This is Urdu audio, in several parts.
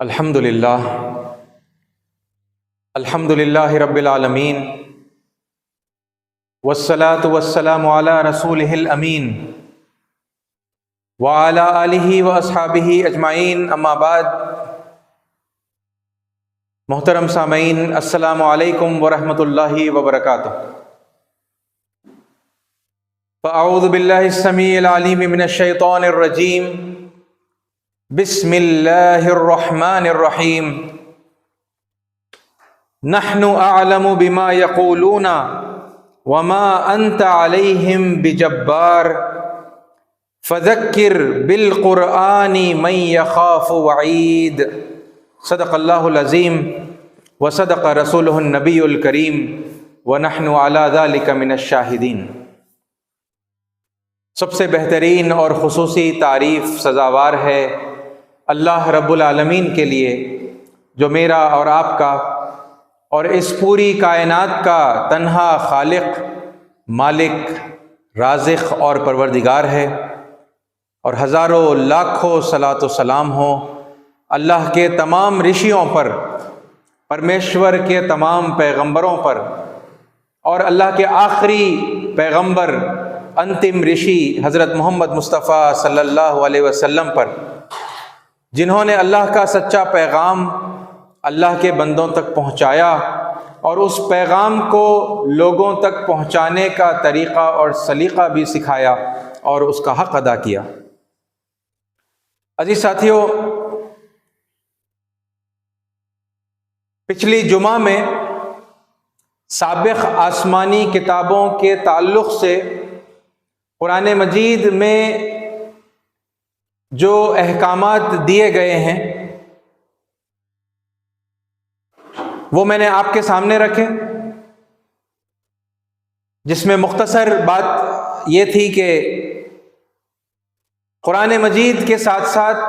الحمدللہ رب العالمین والصلاة والسلام علی رسولہ الامین وعلی آلہ واصحابہ اجمعین، اما بعد۔ محترم سامعین، السلام علیکم ورحمۃ اللہ وبرکاتہ۔ فاعوذ باللہ السمیع العلیم من الشیطان الرجیم، بسم اللہ الرحمن الرحیم۔ نحن اعلم بما یقولون وما انت علیہم بجبار فذکر بالقرآن من یخاف وعید۔ صدق اللہ العظیم وصدق رسولہ النبی الکریم ونحن علی ذلک من الشاہدین۔ سب سے بہترین اور خصوصی تعریف سزاوار ہے اللہ رب العالمین کے لیے، جو میرا اور آپ کا اور اس پوری کائنات کا تنہا خالق، مالک، رازق اور پروردگار ہے، اور ہزاروں لاکھوں صلاۃ و سلام ہو اللہ کے تمام رشیوں پر، پرمیشور کے تمام پیغمبروں پر، اور اللہ کے آخری پیغمبر انتم رشی حضرت محمد مصطفیٰ صلی اللہ علیہ وسلم پر، جنہوں نے اللہ کا سچا پیغام اللہ کے بندوں تک پہنچایا اور اس پیغام کو لوگوں تک پہنچانے کا طریقہ اور سلیقہ بھی سکھایا اور اس کا حق ادا کیا۔ عزیز ساتھیو، پچھلی جمعہ میں سابق آسمانی کتابوں کے تعلق سے قرآن مجید میں جو احکامات دیے گئے ہیں وہ میں نے آپ کے سامنے رکھے، جس میں مختصر بات یہ تھی کہ قرآن مجید کے ساتھ ساتھ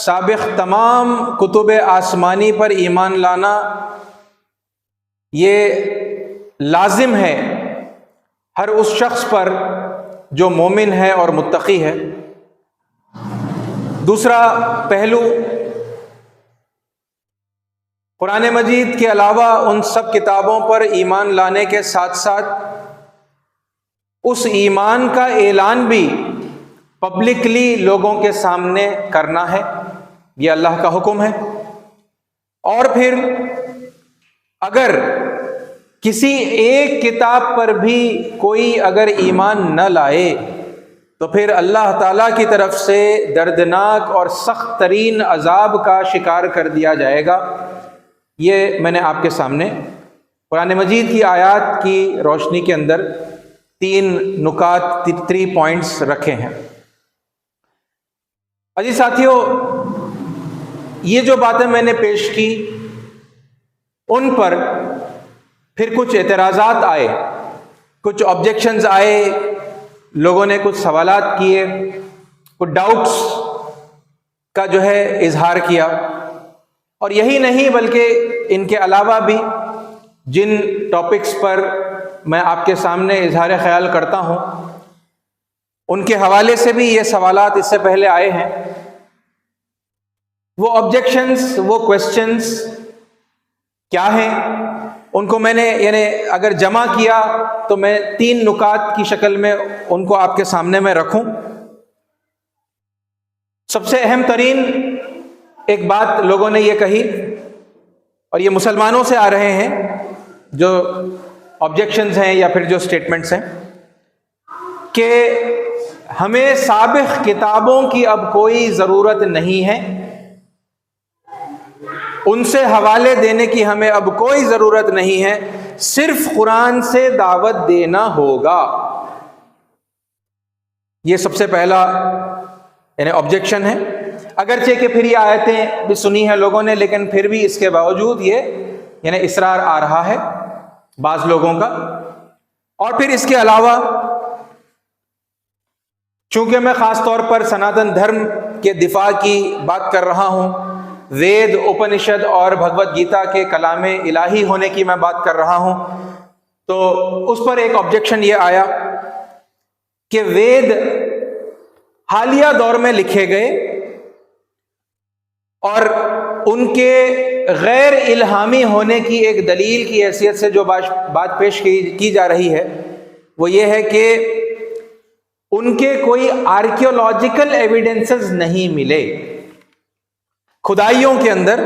سابق تمام کتب آسمانی پر ایمان لانا یہ لازم ہے ہر اس شخص پر جو مومن ہے اور متقی ہے۔ دوسرا پہلو، قرآن مجید کے علاوہ ان سب کتابوں پر ایمان لانے کے ساتھ ساتھ اس ایمان کا اعلان بھی پبلکلی لوگوں کے سامنے کرنا ہے، یہ اللہ کا حکم ہے۔ اور پھر اگر کسی ایک کتاب پر بھی کوئی اگر ایمان نہ لائے تو پھر اللہ تعالیٰ کی طرف سے دردناک اور سخت ترین عذاب کا شکار کر دیا جائے گا۔ یہ میں نے آپ کے سامنے قرآن مجید کی آیات کی روشنی کے اندر 3 پوائنٹس رکھے ہیں۔ عزیز ساتھیو، یہ جو باتیں میں نے پیش کی ان پر پھر کچھ اعتراضات آئے، کچھ آبجیکشنز آئے، لوگوں نے کچھ سوالات کیے، کچھ ڈاؤٹس کا جو ہے اظہار کیا، اور یہی نہیں بلکہ ان کے علاوہ بھی جن ٹاپکس پر میں آپ کے سامنے اظہار خیال کرتا ہوں ان کے حوالے سے بھی یہ سوالات اس سے پہلے آئے ہیں۔ وہ آبجیکشنز، وہ کویسچنز کیا ہیں، ان کو میں نے اگر جمع کیا تو میں 3 نکات کی شکل میں ان کو آپ کے سامنے میں رکھوں۔ سب سے اہم ترین ایک بات لوگوں نے یہ کہی، اور یہ مسلمانوں سے آ رہے ہیں جو آبجیکشنز ہیں یا پھر جو سٹیٹمنٹس ہیں، کہ ہمیں سابق کتابوں کی اب کوئی ضرورت نہیں ہے، ان سے حوالے دینے کی ہمیں اب کوئی ضرورت نہیں ہے، صرف قرآن سے دعوت دینا ہوگا۔ یہ سب سے پہلا آبجیکشن ہے۔ اگرچہ کہ پھر یہ آیتیں بھی سنی ہیں لوگوں نے، لیکن پھر بھی اس کے باوجود یہ اصرار آ رہا ہے بعض لوگوں کا۔ اور پھر اس کے علاوہ چونکہ میں خاص طور پر سناتن دھرم کے دفاع کی بات کر رہا ہوں، وید، اپنشد اور بھگوت گیتا کے کلام الہی ہونے کی میں بات کر رہا ہوں، تو اس پر ایک آبجیکشن یہ آیا کہ وید حالیہ دور میں لکھے گئے اور ان کے غیر الہامی ہونے کی ایک دلیل کی حیثیت سے جو بات پیش کی جا رہی ہے وہ یہ ہے کہ ان کے کوئی آرکیولوجیکل ایویڈنسز نہیں ملے کھدائیوں کے اندر،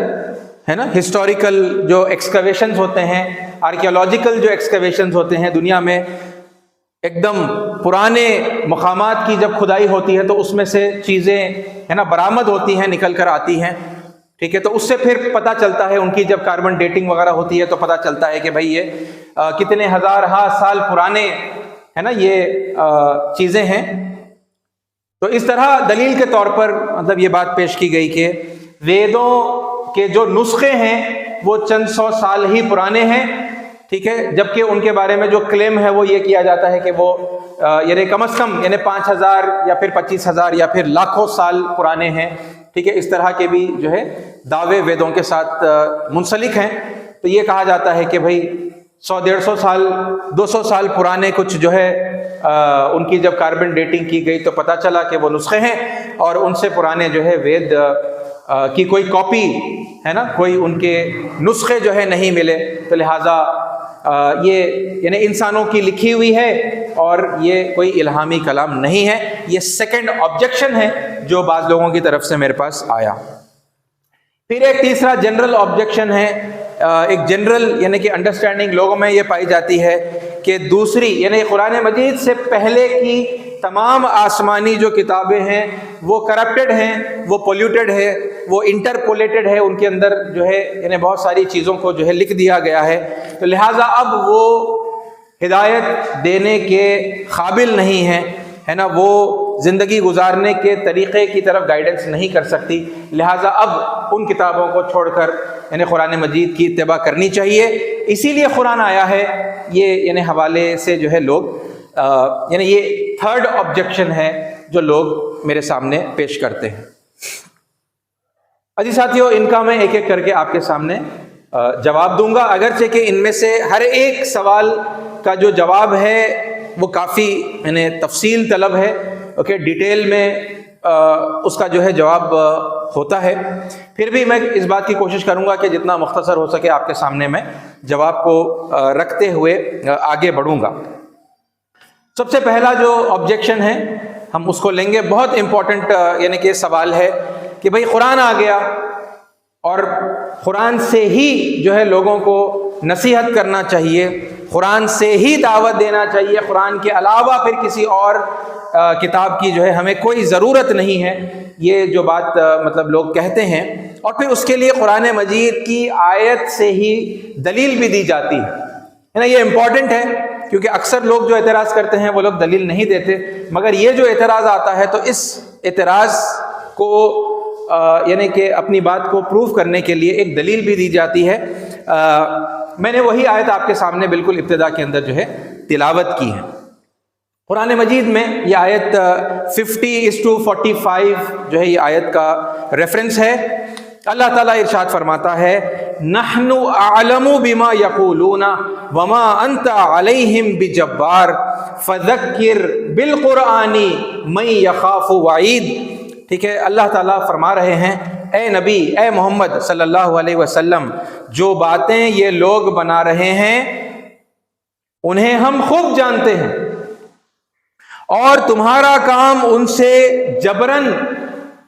ہے نا، ہسٹوریکل جو ایکسکیویشنز ہوتے ہیں، آرکیولوجیکل جو ایکسکیویشنز ہوتے ہیں دنیا میں، ایک دم پرانے مقامات کی جب کھدائی ہوتی ہے تو اس میں سے چیزیں، ہے نا، برآمد ہوتی ہیں، نکل کر آتی ہیں، ٹھیک ہے، تو اس سے پھر پتہ چلتا ہے، ان کی جب کاربن ڈیٹنگ وغیرہ ہوتی ہے تو پتہ چلتا ہے کہ بھائی یہ کتنے ہزار سال پرانے، ہے نا، یہ چیزیں ہیں۔ تو اس طرح دلیل کے طور پر مطلب یہ بات پیش کی گئی کہ ویدوں کے جو نسخے ہیں وہ چند سو سال ہی پرانے ہیں، ٹھیک ہے، جبکہ ان کے بارے میں جو کلیم ہے وہ یہ کیا جاتا ہے کہ وہ یعنی کم از کم 5000 یا پھر 25000 یا پھر لاکھوں سال پرانے ہیں، ٹھیک ہے، اس طرح کے بھی جو ہے دعوے ویدوں کے ساتھ منسلک ہیں۔ تو یہ کہا جاتا ہے کہ بھائی 100-150 سال 200 سال پرانے کچھ جو ہے ان کی جب کاربن ڈیٹنگ کی گئی تو پتہ چلا کہ وہ نسخے ہیں، اور ان سے پرانے جو ہے وید کی کوئی کاپی، ہے نا، کوئی ان کے نسخے جو ہے نہیں ملے، تو لہٰذا یہ یعنی انسانوں کی لکھی ہوئی ہے اور یہ کوئی الہامی کلام نہیں ہے۔ یہ سیکنڈ آبجیکشن ہے جو بعض لوگوں کی طرف سے میرے پاس آیا۔ پھر ایک تیسرا جنرل آبجیکشن ہے، ایک جنرل یعنی کہ انڈرسٹینڈنگ لوگوں میں یہ پائی جاتی ہے کہ دوسری یعنی قرآن مجید سے پہلے کی تمام آسمانی جو کتابیں ہیں وہ کرپٹڈ ہیں، وہ پولیوٹڈ ہے، وہ انٹرپولیٹڈ ہے، ان کے اندر جو ہے یعنی بہت ساری چیزوں کو جو ہے لکھ دیا گیا ہے، تو لہٰذا اب وہ ہدایت دینے کے قابل نہیں ہے، ہے نا، وہ زندگی گزارنے کے طریقے کی طرف گائیڈنس نہیں کر سکتی، لہٰذا اب ان کتابوں کو چھوڑ کر یعنی قرآن مجید کی اتباع کرنی چاہیے، اسی لیے قرآن آیا ہے۔ یہ یعنی حوالے سے جو ہے لوگ یعنی یہ تھرڈ آبجیکشن ہے جو لوگ میرے سامنے پیش کرتے ہیں۔ عزیز ساتھیو، ان کا میں ایک ایک کر کے آپ کے سامنے جواب دوں گا، اگرچہ کہ ان میں سے ہر ایک سوال کا جو جواب ہے وہ کافی یعنی تفصیل طلب ہے، اوکے، ڈیٹیل میں اس کا جو ہے جواب ہوتا ہے، پھر بھی میں اس بات کی کوشش کروں گا کہ جتنا مختصر ہو سکے آپ کے سامنے میں جواب کو رکھتے ہوئے آگے بڑھوں گا۔ سب سے پہلا جو آبجیکشن ہے ہم اس کو لیں گے، بہت امپورٹنٹ یعنی کہ سوال ہے کہ بھئی قرآن آ گیا اور قرآن سے ہی جو ہے لوگوں کو نصیحت کرنا چاہیے، قرآن سے ہی دعوت دینا چاہیے، قرآن کے علاوہ پھر کسی اور کتاب کی جو ہے ہمیں کوئی ضرورت نہیں ہے، یہ جو بات مطلب لوگ کہتے ہیں، اور پھر اس کے لیے قرآن مجید کی آیت سے ہی دلیل بھی دی جاتی ہے نا۔ یہ امپورٹنٹ ہے کیونکہ اکثر لوگ جو اعتراض کرتے ہیں وہ لوگ دلیل نہیں دیتے، مگر یہ جو اعتراض آتا ہے تو اس اعتراض کو یعنی کہ اپنی بات کو پروف کرنے کے لیے ایک دلیل بھی دی جاتی ہے۔ میں نے وہی آیت آپ کے سامنے بالکل ابتدا کے اندر جو ہے تلاوت کی ہے۔ قرآن مجید میں یہ آیت 50:45 جو ہے یہ آیت کا ریفرنس ہے۔ اللہ تعالیٰ ارشاد فرماتا ہے، نحن اعلم بما یقولون وما انت علیہم بجبار فذکر بالقرآن من یخاف وعید۔ ٹھیک ہے، اللہ تعالیٰ فرما رہے ہیں، اے نبی، اے محمد صلی اللہ علیہ وسلم، جو باتیں یہ لوگ بنا رہے ہیں انہیں ہم خوب جانتے ہیں، اور تمہارا کام ان سے جبرن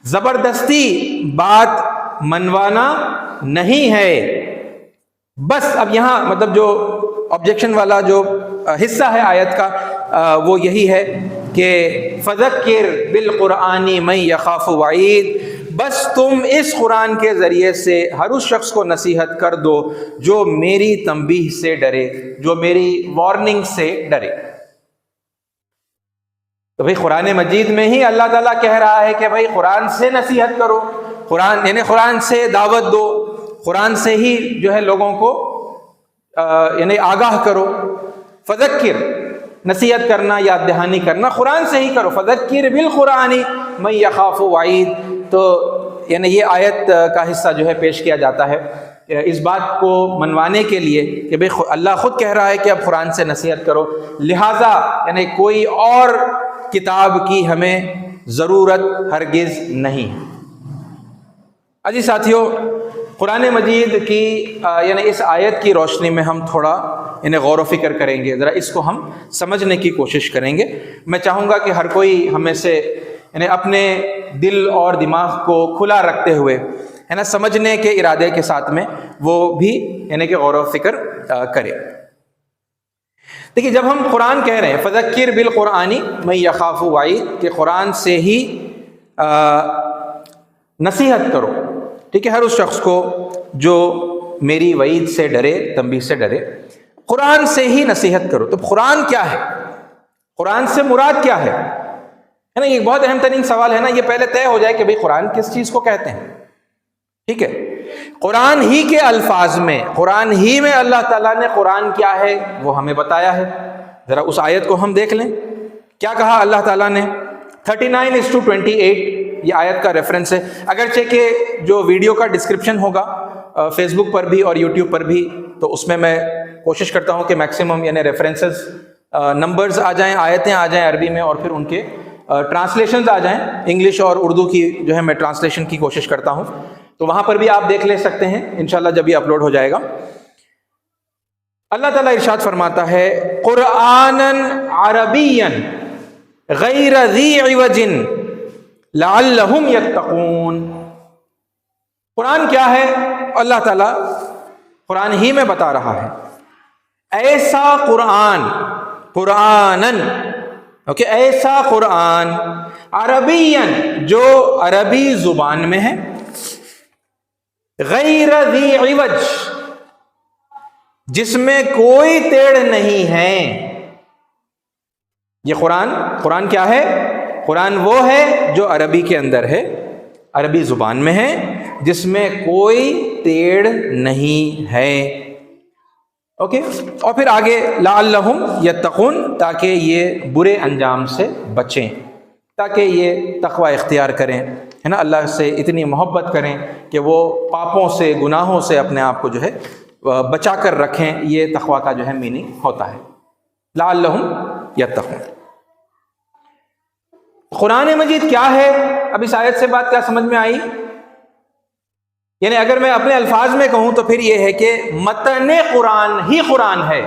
زبردستی بات منوانا نہیں ہے۔ بس اب یہاں مطلب جو آبجیکشن والا جو حصہ ہے آیت کا وہ یہی ہے کہ فذکر بالقرآن من یخاف وعید، بس تم اس قرآن کے ذریعے سے ہر اس شخص کو نصیحت کر دو جو میری تنبیہ سے ڈرے، جو میری وارننگ سے ڈرے۔ تو بھئی قرآن مجید میں ہی اللہ تعالیٰ کہہ رہا ہے کہ بھئی قرآن سے نصیحت کرو، قرآن یعنی قرآن سے دعوت دو، قرآن سے ہی جو ہے لوگوں کو یعنی آگاہ کرو۔ فذکر، نصیحت کرنا، یاد دہانی کرنا قرآن سے ہی کرو، فذکر بالقرآن من یخاف وعید۔ تو یعنی یہ آیت کا حصہ جو ہے پیش کیا جاتا ہے اس بات کو منوانے کے لیے کہ بھئی اللہ خود کہہ رہا ہے کہ اب قرآن سے نصیحت کرو، لہٰذا یعنی کوئی اور کتاب کی ہمیں ضرورت ہرگز نہیں ہے۔ عزیز ساتھیو، قرآن مجید کی یعنی اس آیت کی روشنی میں ہم تھوڑا انہیں غور و فکر کریں گے، ذرا اس کو ہم سمجھنے کی کوشش کریں گے۔ میں چاہوں گا کہ ہر کوئی ہمیں سے یعنی اپنے دل اور دماغ کو کھلا رکھتے ہوئے ہے نا سمجھنے کے ارادے کے ساتھ میں وہ بھی یعنی کہ غور و فکر کرے۔ دیکھیے، جب ہم قرآن کہہ رہے ہیں فذکر بالقرآن من یخاف وعید، کہ قرآن سے ہی نصیحت کرو، ٹھیک ہے، ہر اس شخص کو جو میری وعید سے ڈرے، تنبیہ سے ڈرے، قرآن سے ہی نصیحت کرو۔ تو قرآن کیا ہے؟ قرآن سے مراد کیا ہے نا؟ یہ بہت اہم ترین سوال ہے نا، یہ پہلے طے ہو جائے کہ بھئی قرآن کس چیز کو کہتے ہیں، ٹھیک ہے۔ قرآن ہی کے الفاظ میں، قرآن ہی میں اللہ تعالیٰ نے قرآن کیا ہے وہ ہمیں بتایا ہے۔ ذرا اس آیت کو ہم دیکھ لیں، کیا کہا اللہ تعالیٰ نے؟ 39:28 یہ آیت کا ریفرنس ہے، اگرچہ کہ جو ویڈیو کا ڈسکرپشن ہوگا فیس بک پر بھی اور یوٹیوب پر بھی، تو اس میں کوشش کرتا ہوں کہ میکسیمم یعنی ریفرنسز نمبرز آ جائیں، آیتیں آ جائیں عربی میں، اور پھر ان کے ٹرانسلیشنز آ جائیں انگلش اور اردو کی، جو ہے میں ٹرانسلیشن کی کوشش کرتا ہوں، تو وہاں پر بھی آپ دیکھ لے سکتے ہیں انشاءاللہ جب یہ اپلوڈ ہو جائے گا۔ اللہ تعالیٰ ارشاد فرماتا ہے قرآنًا عربیًا غیر ذی عوج لعلہم یتقون۔ قرآن کیا ہے؟ اللہ تعالیٰ قرآن ہی میں بتا رہا ہے ایسا قرآن، قرآنً، اوکے، ایسا قرآن عربیًا جو عربی زبان میں ہے، غیر ذی عوج جس میں کوئی ٹیڑھ نہیں ہے۔ یہ قرآن کیا ہے؟ قرآن وہ ہے جو عربی کے اندر ہے، عربی زبان میں ہے، جس میں کوئی ٹیڑھ نہیں ہے، اوکے۔ اور پھر آگے لعلہم یتقون، تاکہ یہ برے انجام سے بچیں، تاکہ یہ تقوی اختیار کریں، ہے نا، اللہ سے اتنی محبت کریں کہ وہ پاپوں سے، گناہوں سے اپنے آپ کو جو ہے بچا کر رکھیں۔ یہ تقوی کا جو ہے میننگ ہوتا ہے لعلہم یتقون۔ قرآن مجید کیا ہے؟ اب اس آیت سے بات کیا سمجھ میں آئی؟ یعنی اگر میں اپنے الفاظ میں کہوں تو پھر یہ ہے کہ متن قرآن ہی قرآن ہے،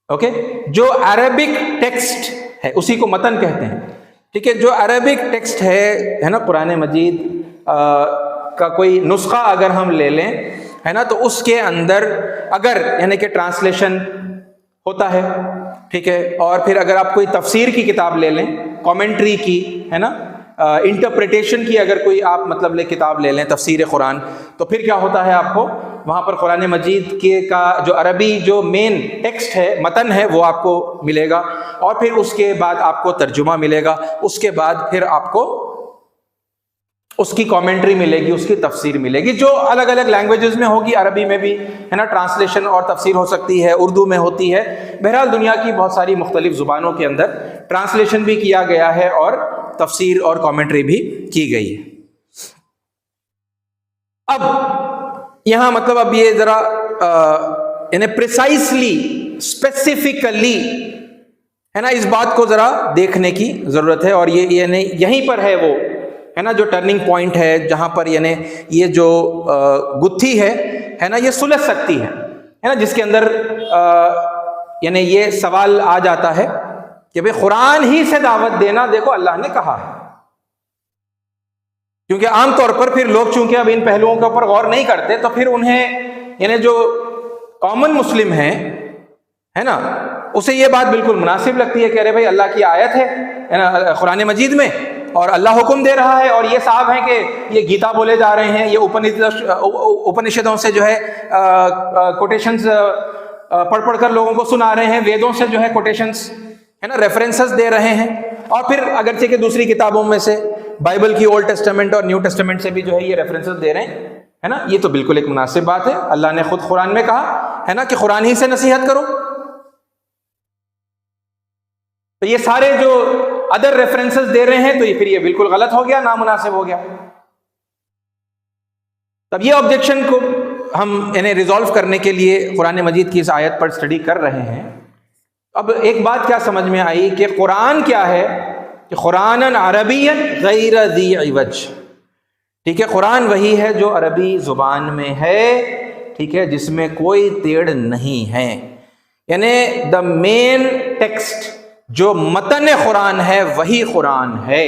اوکے، جو عربک ٹیکسٹ ہے اسی کو متن کہتے ہیں، ٹھیک ہے۔ جو عربک ٹیکسٹ ہے نا قرآن مجید کا کوئی نسخہ اگر ہم لے لیں، ہے نا، تو اس کے اندر اگر یعنی کہ ٹرانسلیشن ہوتا ہے، ٹھیک ہے، اور پھر اگر آپ کوئی تفسیر کی کتاب لے لیں، کامنٹری کی، ہے نا، انٹرپریٹیشن کی اگر کوئی آپ مطلب کتاب لے لیں، تفسیر قرآن، تو پھر کیا ہوتا ہے آپ کو وہاں پر قرآن مجید کا جو عربی جو مین ٹیکسٹ ہے، متن ہے، وہ آپ کو ملے گا، اور پھر اس کے بعد آپ کو ترجمہ ملے گا، اس کے بعد پھر آپ کو اس کی کامنٹری ملے گی، اس کی تفسیر ملے گی، جو الگ الگ لینگویجز میں ہوگی، عربی میں بھی ہے نا ٹرانسلیشن اور تفسیر ہو سکتی ہے، اردو میں ہوتی ہے، بہرحال دنیا کی بہت ساری مختلف زبانوں کے اندر ٹرانسلیشن بھی کیا گیا ہے اور تفسیر اور کامنٹری بھی کی گئی ہے۔ اب یہاں مطلب اب یہ ذرا یعنی پریسائسلی، اسپیسیفکلی ہے نا اس بات کو ذرا دیکھنے کی ضرورت ہے، اور یہ یعنی یہیں پر ہے وہ ہے نا جو ٹرننگ پوائنٹ ہے، جہاں پر یعنی یہ جو گتھی ہے نا یہ سلجھ سکتی ہے نا، جس کے اندر یعنی یہ سوال آ جاتا ہے کہ بھئی قرآن ہی سے دعوت دینا دیکھو اللہ نے کہا ہے، کیونکہ عام طور پر پھر لوگ چونکہ اب ان پہلوؤں کے اوپر غور نہیں کرتے، تو پھر انہیں یعنی جو کامن مسلم ہے نا، اسے یہ بات بالکل مناسب لگتی ہے کہ ارے بھائی اللہ کی آیت ہے نا قرآن مجید میں، اور اللہ حکم دے رہا ہے، اور یہ صاحب ہیں کہ یہ گیتا بولے جا رہے ہیں، یہ اپنشدوں سے جو ہے کوٹیشنز پڑھ کر لوگوں کو سنا رہے ہیں، ویدوں سے جو ہے کوٹیشنز ہے نا ریفرنسز دے رہے ہیں، اور پھر اگرچہ کہ دوسری کتابوں میں سے بائبل کی اولڈ ٹیسٹمنٹ اور نیو ٹیسٹمنٹ سے بھی جو ہے یہ ریفرنسز دے رہے ہیں، ہے نا، یہ تو بالکل ایک مناسب بات ہے۔ اللہ نے خود قرآن میں کہا ہے نا کہ قرآن ہی سے نصیحت کرو، تو یہ سارے جو ادر ریفرنسز دے رہے ہیں تو یہ پھر یہ بالکل غلط ہو گیا، نامناسب ہو گیا۔ تب یہ آبجیکشن کو ہم انہیں ریزالو کرنے کے لیے قرآن مجید کی اس آیت پر سٹڈی کر رہے ہیں۔ اب ایک بات کیا سمجھ میں آئی کہ قرآن کیا ہے، کہ قرآن عربی غیر ذی عوج، ٹھیک ہے، قرآن وہی ہے جو عربی زبان میں ہے، ٹھیک ہے، جس میں کوئی تیڑ نہیں ہے، یعنی دا مین ٹیکسٹ جو متن قرآن ہے وہی قرآن ہے،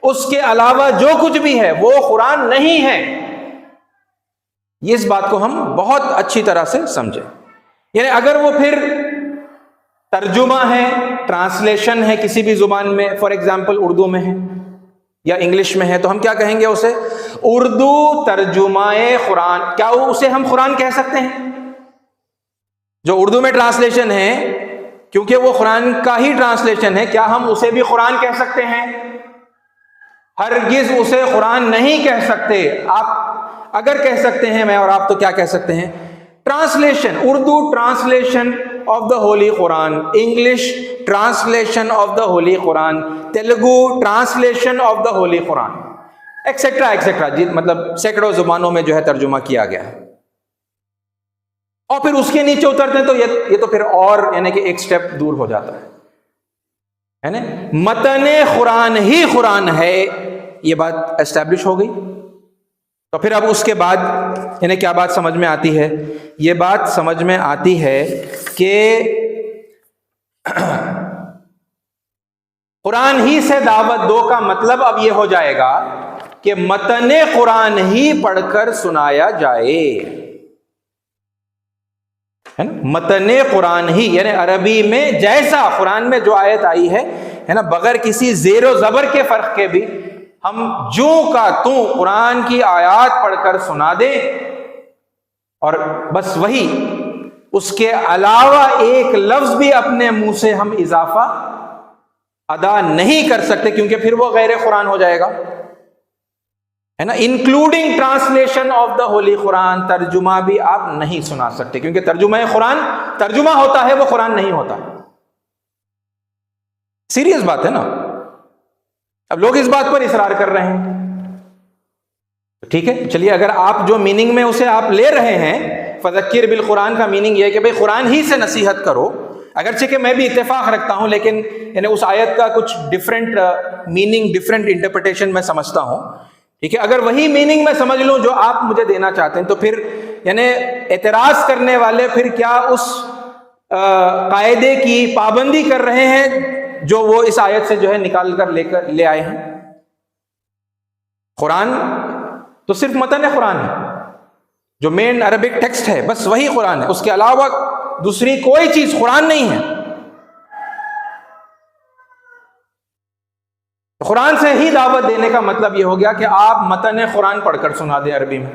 اس کے علاوہ جو کچھ بھی ہے وہ قرآن نہیں ہے۔ یہ اس بات کو ہم بہت اچھی طرح سے سمجھیں، یعنی اگر وہ پھر ترجمہ ہے، ٹرانسلیشن ہے کسی بھی زبان میں، فار ایگزامپل اردو میں ہے یا انگلش میں ہے، تو ہم کیا کہیں گے اسے؟ اردو ترجمہ قرآن۔ کیا اسے ہم قرآن کہہ سکتے ہیں؟ جو اردو میں ٹرانسلیشن ہے، کیونکہ وہ قرآن کا ہی ٹرانسلیشن ہے، کیا ہم اسے بھی قرآن کہہ سکتے ہیں؟ ہرگز اسے قرآن نہیں کہہ سکتے۔ آپ اگر کہہ سکتے ہیں میں اور آپ، تو کیا کہہ سکتے ہیں؟ Translation, Urdu translation of the holy Quran, English translation of the holy Quran, Telugu translation of the holy Quran, etcetera etcetera, مطلب سینکڑوں زبانوں میں جو ہے ترجمہ کیا گیا ہے۔ اور پھر اس کے نیچے اترتے ہیں تو یہ تو پھر اور یعنی کہ ایک سٹیپ دور ہو جاتا ہے نا۔ متن قرآن ہی قرآن ہے، یہ بات اسٹیبلش ہو گئی۔ تو پھر اب اس کے بعد یعنی کیا بات سمجھ میں آتی ہے؟ یہ بات سمجھ میں آتی ہے کہ قرآن ہی سے دعوت دو کا مطلب اب یہ ہو جائے گا کہ متن قرآن ہی پڑھ کر سنایا جائے، ہے نا۔ متن قرآن ہی یعنی عربی میں جیسا قرآن میں جو آیت آئی ہے نا، بغیر کسی زیر و زبر کے فرق کے بھی ہم جوں کا توں قرآن کی آیات پڑھ کر سنا دیں، اور بس وہی، اس کے علاوہ ایک لفظ بھی اپنے منہ سے ہم اضافہ ادا نہیں کر سکتے، کیونکہ پھر وہ غیر قرآن ہو جائے گا، ہے نا۔ Including translation of the holy Quran, ترجمہ بھی آپ نہیں سنا سکتے، کیونکہ ترجمہ قرآن ترجمہ ہوتا ہے، وہ قرآن نہیں ہوتا۔ سیریس بات ہے نا۔ اب لوگ اس بات پر اصرار کر رہے ہیں، ٹھیک ہے، چلیے اگر آپ جو میننگ میں اسے آپ لے رہے ہیں، فذکر بالقرآن کا میننگ یہ ہے کہ بھئی قرآن ہی سے نصیحت کرو، اگرچہ کہ میں بھی اتفاق رکھتا ہوں، لیکن یعنی اس آیت کا کچھ ڈفرینٹ میننگ، ڈفرینٹ انٹرپریٹیشن میں سمجھتا ہوں، ٹھیک ہے۔ اگر وہی میننگ میں سمجھ لوں جو آپ مجھے دینا چاہتے ہیں، تو پھر یعنی اعتراض کرنے والے پھر کیا اس قاعدے کی پابندی کر رہے ہیں جو وہ اس آیت سے جو ہے نکال کر لے آئے ہیں؟ قرآن تو صرف متن قرآن ہے، جو مین عربک ٹیکسٹ ہے، بس وہی قرآن ہے، اس کے علاوہ دوسری کوئی چیز قرآن نہیں ہے۔ قرآن سے ہی دعوت دینے کا مطلب یہ ہو گیا کہ آپ متن قرآن پڑھ کر سنا دیں عربی میں،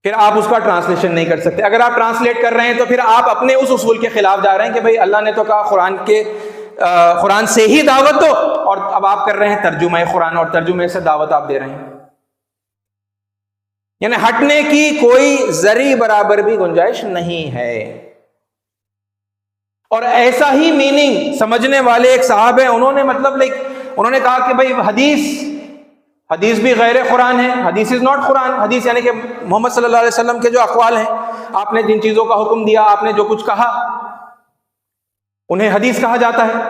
پھر آپ اس کا ٹرانسلیشن نہیں کر سکتے۔ اگر آپ ٹرانسلیٹ کر رہے ہیں تو پھر آپ اپنے اس اصول کے خلاف جا رہے ہیں کہ بھئی اللہ نے تو کہا قرآن سے ہی دعوت دو، اور اب آپ کر رہے ہیں ترجمہ قرآن، اور ترجمے سے دعوت آپ دے رہے ہیں، یعنی ہٹنے کی کوئی ذرے برابر بھی گنجائش نہیں ہے۔ اور ایسا ہی میننگ سمجھنے والے ایک صاحب ہیں، انہوں نے کہا کہ بھئی حدیث بھی غیر قرآن ہے، حدیث از ناٹ قرآن۔ حدیث یعنی کہ محمد صلی اللہ علیہ وسلم کے جو اقوال ہیں، آپ نے جن چیزوں کا حکم دیا، آپ نے جو کچھ کہا، انہیں حدیث کہا جاتا ہے۔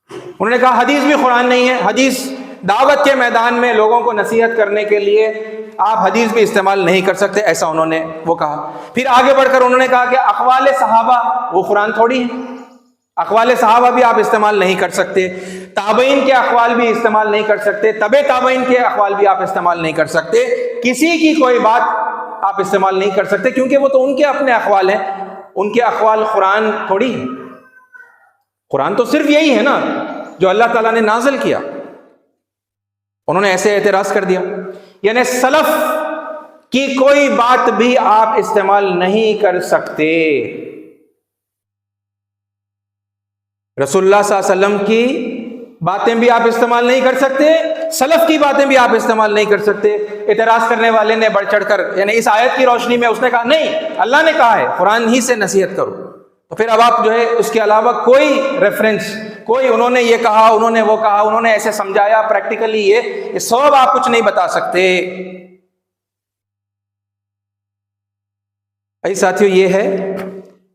انہوں نے کہا حدیث بھی قرآن نہیں ہے، حدیث دعوت کے میدان میں لوگوں کو نصیحت کرنے کے لیے آپ حدیث بھی استعمال نہیں کر سکتے، ایسا انہوں نے وہ کہا۔ پھر آگے بڑھ کر انہوں نے کہا کہ اقوال صحابہ وہ قرآن تھوڑی ہیں، اقوال صحابہ بھی آپ استعمال نہیں کر سکتے، تابعین کے اقوال بھی استعمال نہیں کر سکتے، تبع تابعین کے اقوال بھی آپ استعمال نہیں کر سکتے، کسی کی کوئی بات آپ استعمال نہیں کر سکتے، کیونکہ وہ تو ان کے اپنے اقوال ہیں، ان کے اقوال قرآن تھوڑی ہیں۔ قرآن تو صرف یہی ہے نا جو اللہ تعالیٰ نے نازل کیا۔ انہوں نے ایسے اعتراض کر دیا، یعنی سلف کی کوئی بات بھی آپ استعمال نہیں کر سکتے، رسول اللہ صلی اللہ علیہ وسلم کی باتیں بھی آپ استعمال نہیں کر سکتے، سلف کی باتیں بھی آپ استعمال نہیں کر سکتے۔ اعتراض کرنے والے نے بڑھ چڑھ کر یعنی اس آیت کی روشنی میں اس نے کہا نہیں، اللہ نے کہا ہے قرآن ہی سے نصیحت کرو، تو پھر اب آپ جو ہے اس کے علاوہ کوئی ریفرنس، کوئی انہوں نے یہ کہا، انہوں نے وہ کہا، انہوں نے ایسے سمجھایا، پریکٹیکلی یہ سب آپ کچھ نہیں بتا سکتے۔ ایسا ساتھیوں، یہ ہے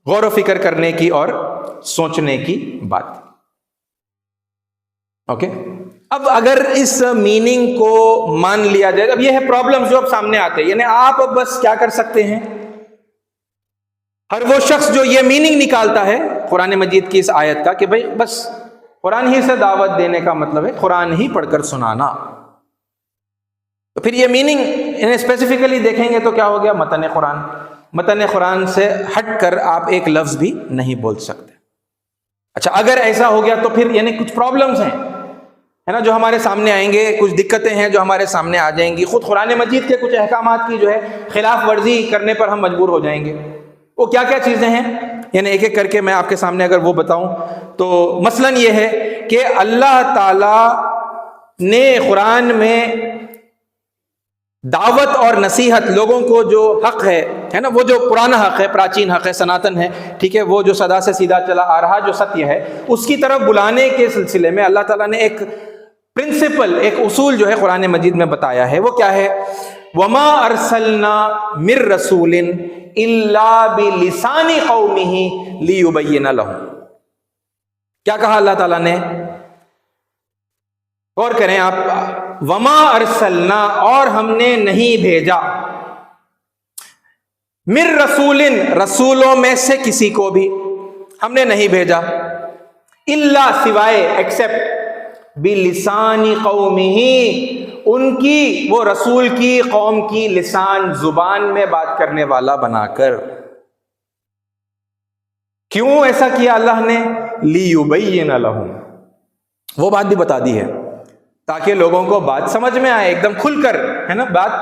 غور و فکر کرنے کی اور سوچنے کی بات۔ اوکے اب اگر اس میننگ کو مان لیا جائے، اب یہ ہے پرابلم جو اب سامنے آتے ہیں، یعنی آپ اب بس کیا کر سکتے ہیں، ہر وہ شخص جو یہ میننگ نکالتا ہے قرآن مجید کی اس آیت کا کہ بھئی بس قرآن ہی سے دعوت دینے کا مطلب ہے قرآن ہی پڑھ کر سنانا، تو پھر یہ میننگ انہیں اسپیسیفکلی دیکھیں گے تو کیا ہو گیا، متن قرآن سے ہٹ کر آپ ایک لفظ بھی نہیں بول سکتے۔ اچھا اگر ایسا ہو گیا تو پھر یعنی کچھ پرابلمز ہیں ہے نا جو ہمارے سامنے آئیں گے، کچھ دقتیں ہیں جو ہمارے سامنے آ جائیں گی، خود قرآن مجید کے کچھ احکامات کی جو ہے خلاف ورزی کرنے پر ہم مجبور ہو جائیں گے۔ وہ کیا کیا چیزیں ہیں، یعنی ایک ایک کر کے میں آپ کے سامنے اگر وہ بتاؤں تو مثلاً یہ ہے کہ اللہ تعالی نے قرآن میں دعوت اور نصیحت، لوگوں کو جو حق ہے نا، وہ جو پرانا حق ہے، پراچین حق ہے، سناتن ہے، ٹھیک ہے، وہ جو صدا سے سیدھا چلا آ رہا جو ستیہ ہے، اس کی طرف بلانے کے سلسلے میں اللہ تعالیٰ نے ایک پرنسپل، ایک اصول جو ہے قرآن مجید میں بتایا ہے۔ وہ کیا ہے، وما ارسلنا من رسول الا بلسان قومه ليبين لهم۔ کیا کہا اللہ تعالیٰ نے، غور کریں آپ، وما ارسلنا، اور ہم نے نہیں بھیجا، من رسول، رسولوں میں سے کسی کو بھی ہم نے نہیں بھیجا، الا، سوائے، ایکسپٹ، بلسان قومہ، ان کی، وہ رسول کی قوم کی لسان، زبان میں بات کرنے والا بنا کر۔ کیوں ایسا کیا اللہ نے، لیبین لہم، وہ بات بھی بتا دی ہے تاکہ لوگوں کو بات سمجھ میں آئے، ایک دم کھل کر ہے نا، بات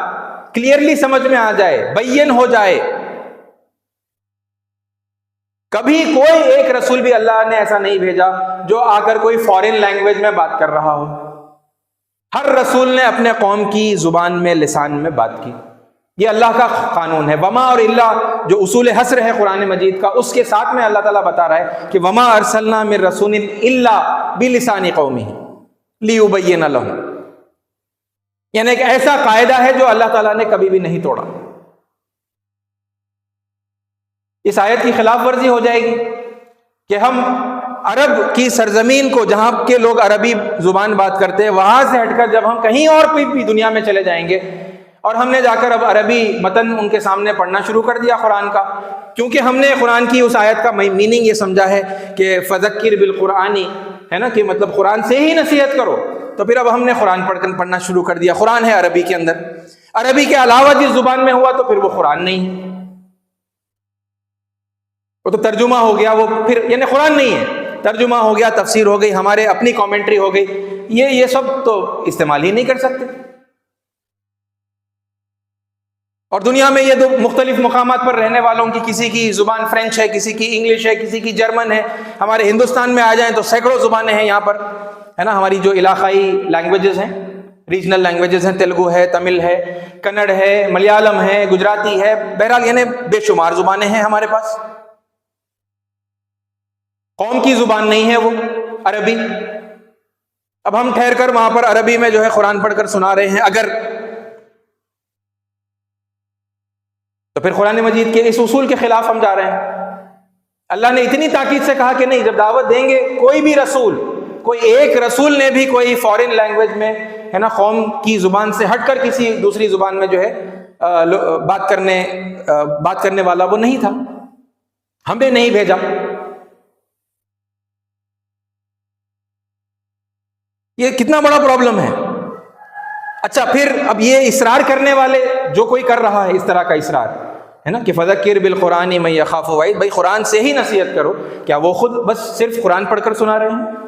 کلیئرلی سمجھ میں آ جائے، بین ہو جائے۔ کبھی کوئی ایک رسول بھی اللہ نے ایسا نہیں بھیجا جو آ کر کوئی فارن لینگویج میں بات کر رہا ہو، ہر رسول نے اپنے قوم کی زبان میں، لسان میں بات کی۔ یہ اللہ کا قانون ہے۔ وما اور اللہ جو اصول حصر ہے قرآن مجید کا، اس کے ساتھ میں اللہ تعالیٰ بتا رہا ہے کہ وما ارسلنا من رسول الا بلسان قومہ لیبین لہم، یعنی ایک ایسا قاعدہ ہے جو اللہ تعالیٰ نے کبھی بھی نہیں توڑا۔ اس آیت کی خلاف ورزی ہو جائے گی کہ ہم عرب کی سرزمین کو، جہاں کے لوگ عربی زبان بات کرتے ہیں، وہاں سے ہٹ کر جب ہم کہیں اور بھی دنیا میں چلے جائیں گے اور ہم نے جا کر اب عربی متن ان کے سامنے پڑھنا شروع کر دیا قرآن کا، کیونکہ ہم نے قرآن کی اس آیت کا میننگ یہ سمجھا ہے کہ فذکر بالقرآن، ہے نا، کہ مطلب قرآن سے ہی نصیحت کرو، تو پھر اب ہم نے قرآن پڑھنا شروع کر دیا۔ قرآن ہے عربی کے اندر، عربی کے علاوہ جس زبان میں ہوا تو پھر وہ قرآن نہیں ہے، وہ تو ترجمہ ہو گیا، وہ پھر یعنی قرآن نہیں ہے، ترجمہ ہو گیا، تفسیر ہو گئی، ہمارے اپنی کامنٹری ہو گئی، یہ سب تو استعمال ہی نہیں کر سکتے۔ اور دنیا میں یہ دو مختلف مقامات پر رہنے والوں کی، کسی کی زبان فرینچ ہے، کسی کی انگلش ہے، کسی کی جرمن ہے، ہمارے ہندوستان میں آ جائیں تو سینکڑوں زبانیں ہیں یہاں پر، ہے نا، ہماری جو علاقائی لینگویجز ہیں، ریجنل لینگویجز ہیں، تیلگو ہے، تمل ہے، کنڑ ہے، ملیالم ہے، گجراتی ہے، بہرحال یعنی بے شمار زبانیں ہیں ہمارے پاس۔ قوم کی زبان نہیں ہے وہ عربی، اب ہم ٹھہر کر وہاں پر عربی میں جو ہے قرآن پڑھ کر سنا رہے ہیں، اگر تو پھر قرآن مجید کے اس اصول کے خلاف ہم جا رہے ہیں۔ اللہ نے اتنی تاکید سے کہا کہ نہیں، جب دعوت دیں گے کوئی بھی رسول، کوئی ایک رسول نے بھی کوئی فارن لینگویج میں، ہے نا، قوم کی زبان سے ہٹ کر کسی دوسری زبان میں جو ہے بات کرنے والا وہ نہیں تھا، ہمیں نہیں بھیجا۔ یہ کتنا بڑا پرابلم ہے۔ اچھا پھر اب یہ اصرار کرنے والے، جو کوئی کر رہا ہے اس طرح کا اصرار، ہے نا، کہ فذکر بالقرآن من یخاف وعید، بھائی قرآن سے ہی نصیحت کرو، کیا وہ خود بس صرف قرآن پڑھ کر سنا رہے ہیں؟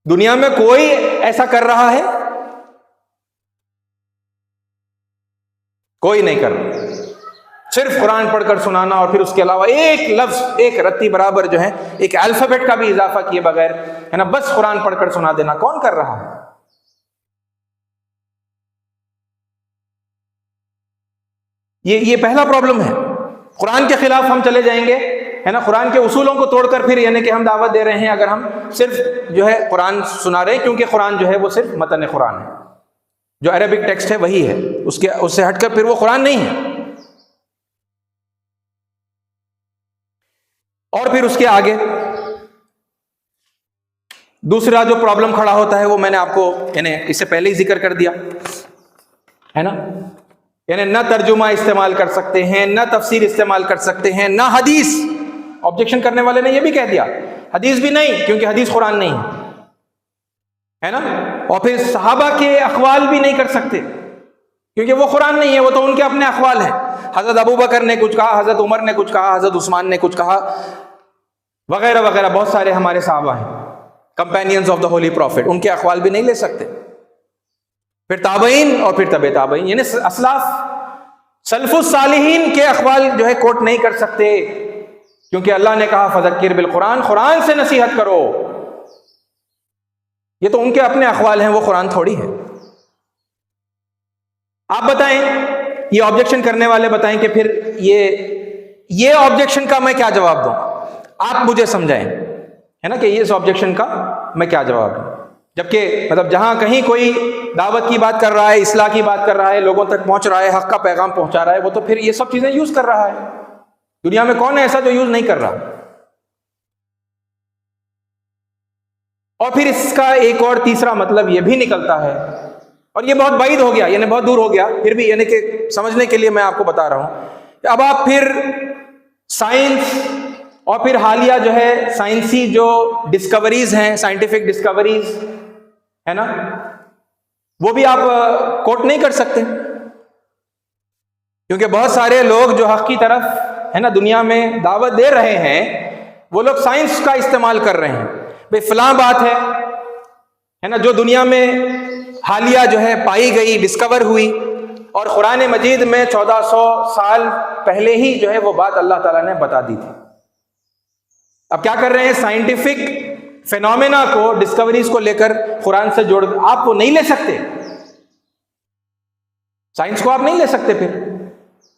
دنیا میں کوئی ایسا کر رہا ہے؟ کوئی نہیں کر رہا، صرف قرآن پڑھ کر سنانا، اور پھر اس کے علاوہ ایک لفظ، ایک رتی برابر جو ہے، ایک الفابیٹ کا بھی اضافہ کیے بغیر، ہے نا، بس قرآن پڑھ کر سنا دینا، کون کر رہا ہے؟ یہ پہلا پرابلم ہے۔ قرآن کے خلاف ہم چلے جائیں گے، ہے نا، قرآن کے اصولوں کو توڑ کر پھر یعنی کہ ہم دعوت دے رہے ہیں اگر ہم صرف جو ہے قرآن سنا رہے ہیں، کیونکہ قرآن جو ہے وہ صرف متن قرآن ہے، جو عربک ٹیکسٹ ہے وہی ہے، اس سے ہٹ کر پھر وہ قرآن نہیں ہے۔ اور پھر اس کے آگے دوسرا جو پرابلم کھڑا ہوتا ہے وہ میں نے آپ کو یعنی اس سے پہلے ہی ذکر کر دیا ہے نا، یعنی نہ ترجمہ استعمال کر سکتے ہیں، نہ تفسیر استعمال کر سکتے ہیں، نہ حدیث. آبجیکشن کرنے والے نے یہ بھی کہہ دیا حدیث بھی نہیں، کیونکہ حدیث قرآن نہیں ہے نا. اور پھر صحابہ کے اقوال بھی نہیں کر سکتے کیونکہ وہ قرآن نہیں ہے، وہ تو ان کے اپنے اقوال ہیں. حضرت ابو بکر نے کچھ کہا، حضرت عمر نے کچھ کہا، حضرت عثمان نے کچھ کہا، وغیرہ وغیرہ. بہت سارے ہمارے صحابہ ہیں companions of the holy prophet, ان کے اقوال بھی نہیں لے سکتے. پھر تابعین اور پھر تبع تابعین، یعنی اسلاف سلف الصالحین کے اقوال جو ہے کوٹ نہیں کر سکتے، کیونکہ اللہ نے کہا فذکر بالقرآن، قرآن سے نصیحت کرو. یہ تو ان کے اپنے اقوال ہیں، وہ قرآن تھوڑی ہے. آپ بتائیں، یہ آبجیکشن کرنے والے بتائیں کہ پھر یہ آبجیکشن کا میں کیا جواب دوں؟ آپ مجھے سمجھائیں ہے نا کہ اس آبجیکشن کا میں کیا جواب دوں. جبکہ مطلب جہاں کہیں کوئی دعوت کی بات کر رہا ہے، اصلاح کی بات کر رہا ہے، لوگوں تک پہنچ رہا ہے، حق کا پیغام پہنچا رہا ہے، وہ تو پھر یہ سب چیزیں یوز کر رہا ہے. دنیا میں کون ہے ایسا جو یوز نہیں کر رہا؟ اور پھر اس کا ایک اور تیسرا مطلب یہ بھی نکلتا ہے، اور یہ بہت بعید ہو گیا، یعنی بہت دور ہو گیا، پھر بھی یعنی کہ سمجھنے کے لیے میں آپ کو بتا رہا ہوں کہ اب آپ پھر سائنس اور پھر حالیہ جو ہے سائنسی جو ڈسکوریز ہیں، سائنٹیفک ڈسکوریز ہے نا، وہ بھی آپ کوٹ نہیں کر سکتے، کیونکہ بہت سارے لوگ جو حق کی طرف ہے نا دنیا میں دعوت دے رہے ہیں، وہ لوگ سائنس کا استعمال کر رہے ہیں. بھئی فلاں بات ہے نا جو دنیا میں حالیہ جو ہے پائی گئی، ڈسکور ہوئی، اور قرآن مجید میں 1400 سال پہلے ہی جو ہے وہ بات اللہ تعالیٰ نے بتا دی تھی. اب کیا کر رہے ہیں؟ سائنٹیفک فینومینا کو، ڈسکوریز کو لے کر قرآن سے جوڑ. آپ کو نہیں لے سکتے، سائنس کو آپ نہیں لے سکتے. پھر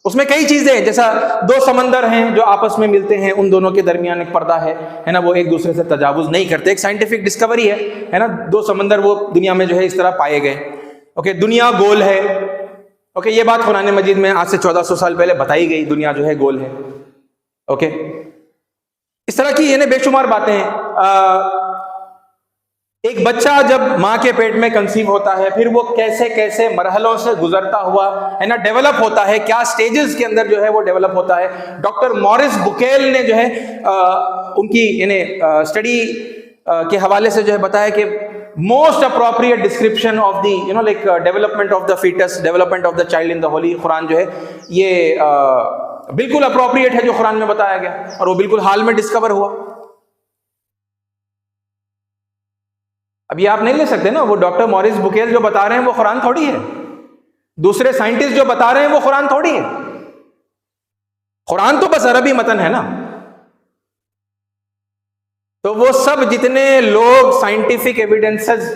اس میں کئی چیزیں ہیں، جیسا دو سمندر ہیں جو آپس میں ملتے ہیں، ان دونوں کے درمیان ایک پردہ ہے نا، وہ ایک دوسرے سے تجاوز نہیں کرتے. ایک سائنٹیفک ڈسکوری ہے نا، دو سمندر وہ دنیا میں جو ہے اس طرح پائے گئے. اوکے، دنیا گول ہے. اوکے، یہ بات قرآن مجید میں آج سے 1400 سال پہلے بتائی گئی، دنیا جو ہے گول ہے. اوکے، اس طرح کی یعنی بے شمار باتیں ہیں. ایک بچہ جب ماں کے پیٹ میں کنسیو ہوتا ہے، پھر وہ کیسے کیسے مرحلوں سے گزرتا ہوا ہے نا ڈیولپ ہوتا ہے، کیا سٹیجز کے اندر جو ہے وہ ڈیولپ ہوتا ہے. ڈاکٹر موریس بکیل نے جو ہے ان کی یعنی اسٹڈی کے حوالے سے جو ہے بتایا کہ most appropriate description of the like development of the foetus, development of the child in the holy Quran جو ہے یہ بالکل اپروپریٹ ہے جو قرآن میں بتایا گیا، اور وہ بالکل حال میں ڈسکور ہوا. اب یہ آپ نہیں لے سکتے نا، وہ ڈاکٹر موریس بکیل جو بتا رہے ہیں وہ قرآن تھوڑی ہے، دوسرے سائنٹسٹ جو بتا رہے ہیں وہ قرآن تھوڑی ہے. قرآن تو بس عربی متن ہے نا. تو وہ سب جتنے لوگ سائنٹیفک ایویڈنسز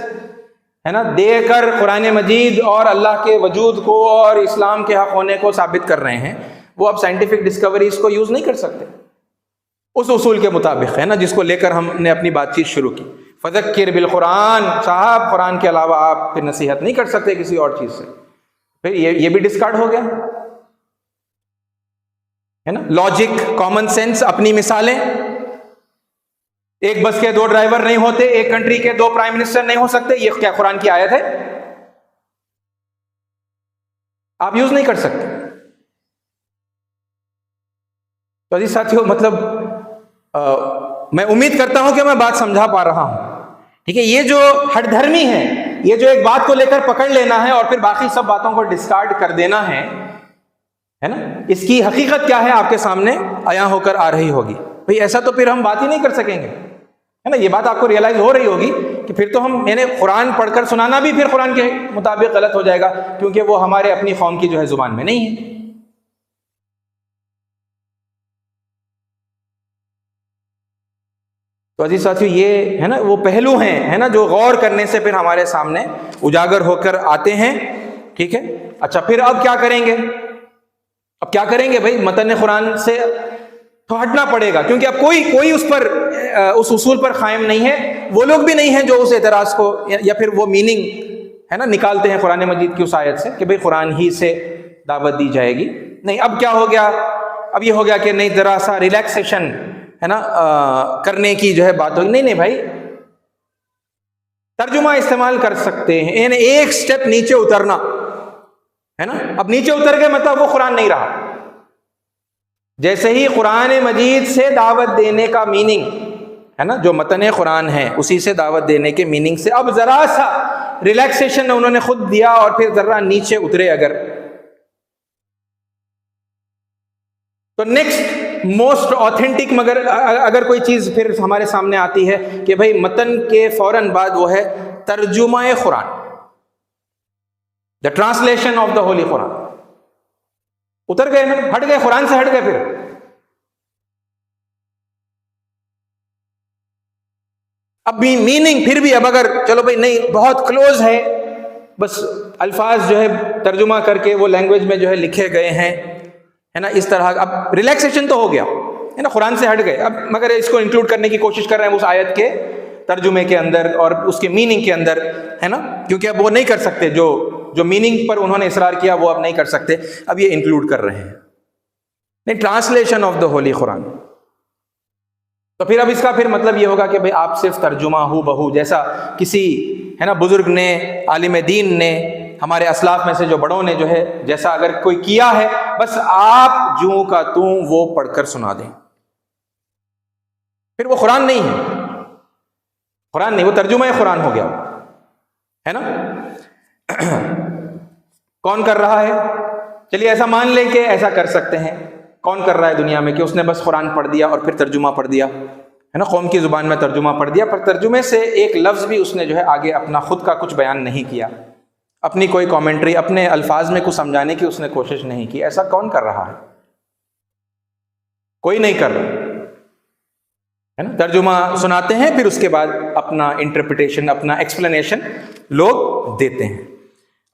ہے نا دے کر قرآن مجید اور اللہ کے وجود کو اور اسلام کے حق ہونے کو ثابت کر رہے ہیں، وہ اب سائنٹیفک ڈسکوریز کو یوز نہیں کر سکتے اس اصول کے مطابق ہے نا جس کو لے کر ہم نے اپنی بات چیت شروع کی. فذکر بالقرآن، صاحب قرآن کے علاوہ آپ پھر نصیحت نہیں کر سکتے کسی اور چیز سے. پھر یہ بھی ڈسکارڈ ہو گیا ہے نا. لاجک، کامن سینس، اپنی مثالیں. ایک بس کے دو ڈرائیور نہیں ہوتے، ایک کنٹری کے دو پرائم منسٹر نہیں ہو سکتے، یہ کیا قرآن کی آیت ہے؟ آپ یوز نہیں کر سکتے. تو عزیز ساتھیو، مطلب میں امید کرتا ہوں کہ میں بات سمجھا پا رہا ہوں. ٹھیک ہے، یہ جو ہٹ دھرمی ہے، یہ جو ایک بات کو لے کر پکڑ لینا ہے اور پھر باقی سب باتوں کو ڈسکارڈ کر دینا ہے نا، اس کی حقیقت کیا ہے آپ کے سامنے عیاں ہو کر آ رہی ہوگی. بھئی ایسا تو پھر ہم بات ہی نہیں کر سکیں گے ہے نا. یہ بات آپ کو ریئلائز ہو رہی ہوگی کہ پھر تو ہم یعنی قرآن پڑھ کر سنانا بھی پھر قرآن کے مطابق غلط ہو جائے گا، کیونکہ وہ ہمارے اپنی قوم کی جو ہے زبان میں نہیں ہے. تو عزیز ساتھیو، یہ ہے نا وہ پہلو ہیں ہے نا جو غور کرنے سے پھر ہمارے سامنے اجاگر ہو کر آتے ہیں. ٹھیک ہے، اچھا پھر اب کیا کریں گے؟ اب کیا کریں گے بھائی؟ متن قرآن سے تو ہٹنا پڑے گا، کیونکہ اب کوئی اس پر اس اصول پر قائم نہیں ہے. وہ لوگ بھی نہیں ہیں جو اس اعتراض کو یا پھر وہ میننگ ہے نا نکالتے ہیں قرآن مجید کی اس آیت سے کہ بھائی قرآن ہی سے دعوت دی جائے گی. نہیں، اب کیا ہو گیا؟ اب یہ ہو گیا کہ نہیں ذرا سا ریلیکسیشن ہے نا کرنے کی جو ہے بات ہوگی. نہیں بھائی، ترجمہ استعمال کر سکتے ہیں، یعنی ایک سٹیپ نیچے اترنا ہے نا. اب نیچے اتر گئے مطلب وہ قرآن نہیں رہا. جیسے ہی قرآن مجید سے دعوت دینے کا میننگ ہے نا، جو متن قرآن ہے اسی سے دعوت دینے کے میننگ سے اب ذرا سا ریلیکسیشن انہوں نے خود دیا اور پھر ذرا نیچے اترے اگر، تو نیکسٹ موسٹ آتھینٹک مگر اگر کوئی چیز پھر ہمارے سامنے آتی ہے کہ بھئی متن کے فوراً بعد وہ ہے ترجمہ Quran, the translation of the holy Quran. اتر گئے نا، ہٹ گئے قرآن سے، ہٹ گئے. پھر اب بھی میننگ پھر بھی اب اگر چلو بھائی نہیں بہت کلوز ہے، بس الفاظ جو ہے ترجمہ کر کے وہ لینگویج میں جو ہے لکھے گئے ہیں ہے نا، اس طرح اب ریلیکسیشن تو ہو گیا ہے نا، قرآن سے ہٹ گئے اب، مگر اس کو انکلوڈ کرنے کی کوشش کر رہے ہیں اس آیت کے ترجمے کے اندر اور اس کے میننگ کے اندر ہے نا، کیونکہ اب وہ نہیں کر سکتے، جو میننگ پر انہوں نے اصرار کیا وہ اب نہیں کر سکتے، اب یہ انکلوڈ کر رہے ہیں. نہیں، ٹرانسلیشن آف دا ہولی قرآن. تو پھر اب اس کا پھر مطلب یہ ہوگا کہ بھئی آپ صرف ترجمہ ہو بہو جیسا کسی ہے نا بزرگ نے، عالم دین نے، ہمارے اسلاف میں سے جو بڑوں نے جو ہے جیسا اگر کوئی کیا ہے بس آپ جوں کا توں وہ پڑھ کر سنا دیں، پھر وہ قرآن نہیں ہے، قرآن نہیں، وہ ترجمہ قرآن ہو گیا ہے نا. کون کر رہا ہے؟ چلیے ایسا مان لیں کہ ایسا کر سکتے ہیں. کون کر رہا ہے دنیا میں کہ اس نے بس قرآن پڑھ دیا اور پھر ترجمہ پڑھ دیا ہے نا، قوم کی زبان میں ترجمہ پڑھ دیا، پر ترجمے سے ایک لفظ بھی اس نے جو ہے آگے اپنا خود کا کچھ بیان نہیں کیا، اپنی کوئی کامنٹری، اپنے الفاظ میں کچھ سمجھانے کی اس نے کوشش نہیں کی. ایسا کون کر رہا ہے؟ کوئی نہیں کر رہا ہے نا. ترجمہ سناتے ہیں، پھر اس کے بعد اپنا انٹرپریٹیشن، اپنا ایکسپلینیشن لوگ دیتے ہیں.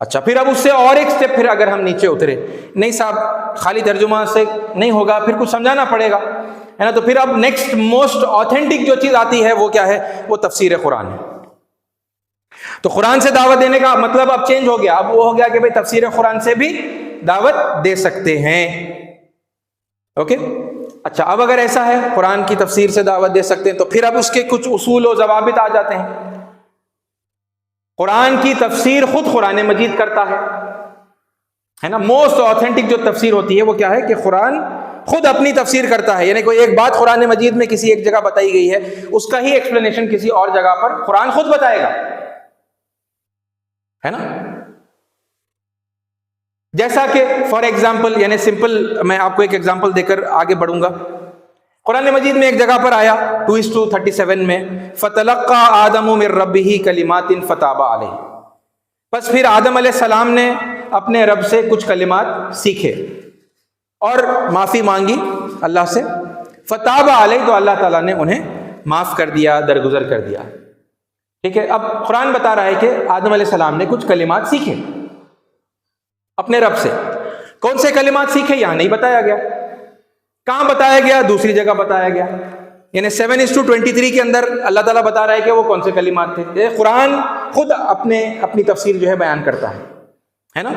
اچھا، پھر اب اس سے اور ایک سٹیپ پھر اگر ہم نیچے اترے، نہیں صاحب خالی ترجمہ سے نہیں ہوگا، پھر کچھ سمجھانا پڑے گا ہے نا، تو پھر اب نیکسٹ موسٹ آتھینٹک جو چیز آتی ہے وہ کیا ہے؟ وہ تفسیر قرآن ہے. تو قرآن سے دعوت دینے کا مطلب اب چینج ہو گیا، اب وہ ہو گیا کہ بھئی تفسیر قرآن سے بھی دعوت دے سکتے ہیں. اوکے، اچھا اب اگر ایسا ہے قرآن کی تفسیر سے دعوت دے سکتے ہیں تو پھر اب اس کے کچھ اصول و ضوابط آ جاتے ہیں. قرآن کی تفسیر خود قرآن مجید کرتا ہے نا. موسٹ آتھینٹک جو تفسیر ہوتی ہے وہ کیا ہے کہ قرآن خود اپنی تفسیر کرتا ہے، یعنی کوئی ایک بات قرآن مجید میں کسی ایک جگہ بتائی گئی ہے، اس کا ہی ایکسپلینیشن کسی اور جگہ پر قرآن خود بتائے گا ہے نا. جیسا کہ فار ایگزامپل، یعنی سمپل میں آپ کو ایک ایگزامپل دے کر آگے بڑھوں گا. قرآن مجید میں ایک جگہ پر آیا 2:37 میں فَتَلَقَّى آدَمُ مِن رَبِّهِ كَلِمَاتٍ فَتَابَ عَلَيْهِ، بس پھر آدم علیہ السلام نے اپنے رب سے کچھ کلمات سیکھے اور معافی مانگی اللہ سے. فَتَابَ عَلَيْهِ، تو اللہ تعالیٰ نے انہیں معاف کر دیا، درگزر کر دیا. ٹھیک ہے، اب قرآن بتا رہا ہے کہ آدم علیہ السلام نے کچھ کلمات سیکھے اپنے رب سے. کون سے کلمات سیکھے یہاں نہیں بتایا گیا. کہاں بتایا گیا؟ دوسری جگہ بتایا گیا. یعنی 7:23 کے اندر اللہ تعالیٰ بتا رہا ہے کہ وہ کون سے کلمات تھے. قرآن خود اپنی تفسیر جو ہے بیان کرتا ہے نا.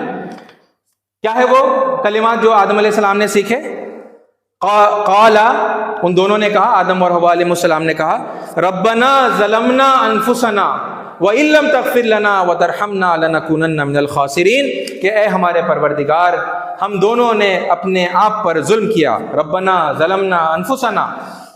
کیا ہے وہ کلمات جو آدم علیہ السلام نے سیکھے؟ قال، ان دونوں نے کہا، آدم اور حوا علیہ السلام نے کہا، ربنا ظلمنا انفسنا وَإِن لَّمْ تَغْفِرْ لَنَا وَتَرْحَمْنَا لَنَكُونَنَّ مِنَ الْخَاسِرِينَ، کہ اے ہمارے پروردگار ہم دونوں نے اپنے آپ پر ظلم کیا. ربنا ظلمنا انفسنا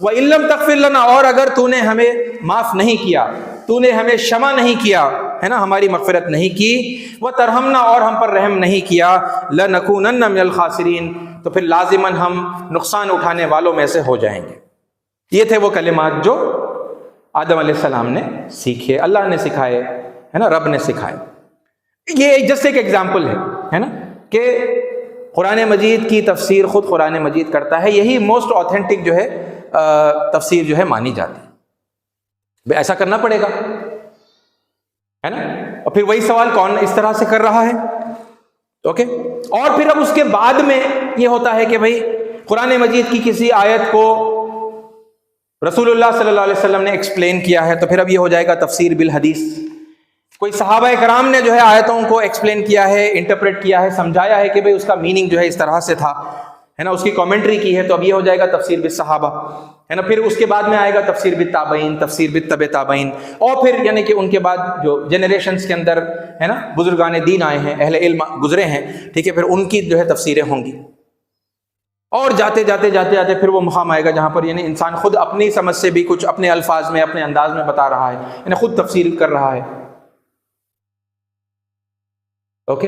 وَإِن لَّمْ تَغْفِرْ لَنَا، اور اگر تو نے ہمیں معاف نہیں کیا، تو نے ہمیں شمع نہیں کیا ہے نا، ہماری مغفرت نہیں کی، وَتَرْحَمْنَا، اور ہم پر رحم نہیں کیا، لَنَكُونَنَّ مِنَ الْخَاسِرِينَ، تو پھر لازماً ہم نقصان اٹھانے والوں میں سے ہو جائیں گے. یہ تھے وہ کلمات جو آدم علیہ السلام نے سیکھے، اللہ نے سکھائے ہے نا، رب نے سکھائے. یہ جسٹ ایک ایگزامپل ہے نا کہ قرآن مجید کی تفسیر خود قرآن مجید کرتا ہے. یہی موسٹ آتھینٹک جو ہے تفسیر جو ہے مانی جاتی ہے. ایسا کرنا پڑے گا ہے نا. اور پھر وہی سوال کون اس طرح سے کر رہا ہے؟ اوکے. اور پھر اب اس کے بعد میں یہ ہوتا ہے کہ بھئی قرآن مجید کی کسی آیت کو رسول اللہ صلی اللہ علیہ وسلم نے ایکسپلین کیا ہے، تو پھر اب یہ ہو جائے گا تفسیر بالحدیث. کوئی صحابہ کرام نے جو ہے آیتوں کو ایکسپلین کیا ہے، انٹرپریٹ کیا ہے، سمجھایا ہے کہ بھئی اس کا میننگ جو ہے اس طرح سے تھا ہے نا، اس کی کامنٹری کی ہے، تو اب یہ ہو جائے گا تفسیر بالصحابہ، ہے نا. پھر اس کے بعد میں آئے گا تفسیر بالتابعین، تفسیر بالتبع تابعین، اور پھر یعنی کہ ان کے بعد جو جنریشنز کے اندر ہے نا بزرگان دین آئے ہیں، اہل علم گزرے ہیں، ٹھیک ہے، پھر ان کی جو ہے تفسیریں ہوں گی. اور جاتے جاتے جاتے جاتے پھر وہ مقام آئے گا جہاں پر یعنی انسان خود اپنی سمجھ سے بھی کچھ اپنے الفاظ میں اپنے انداز میں بتا رہا ہے، یعنی خود تفسیر کر رہا ہے. اوکے،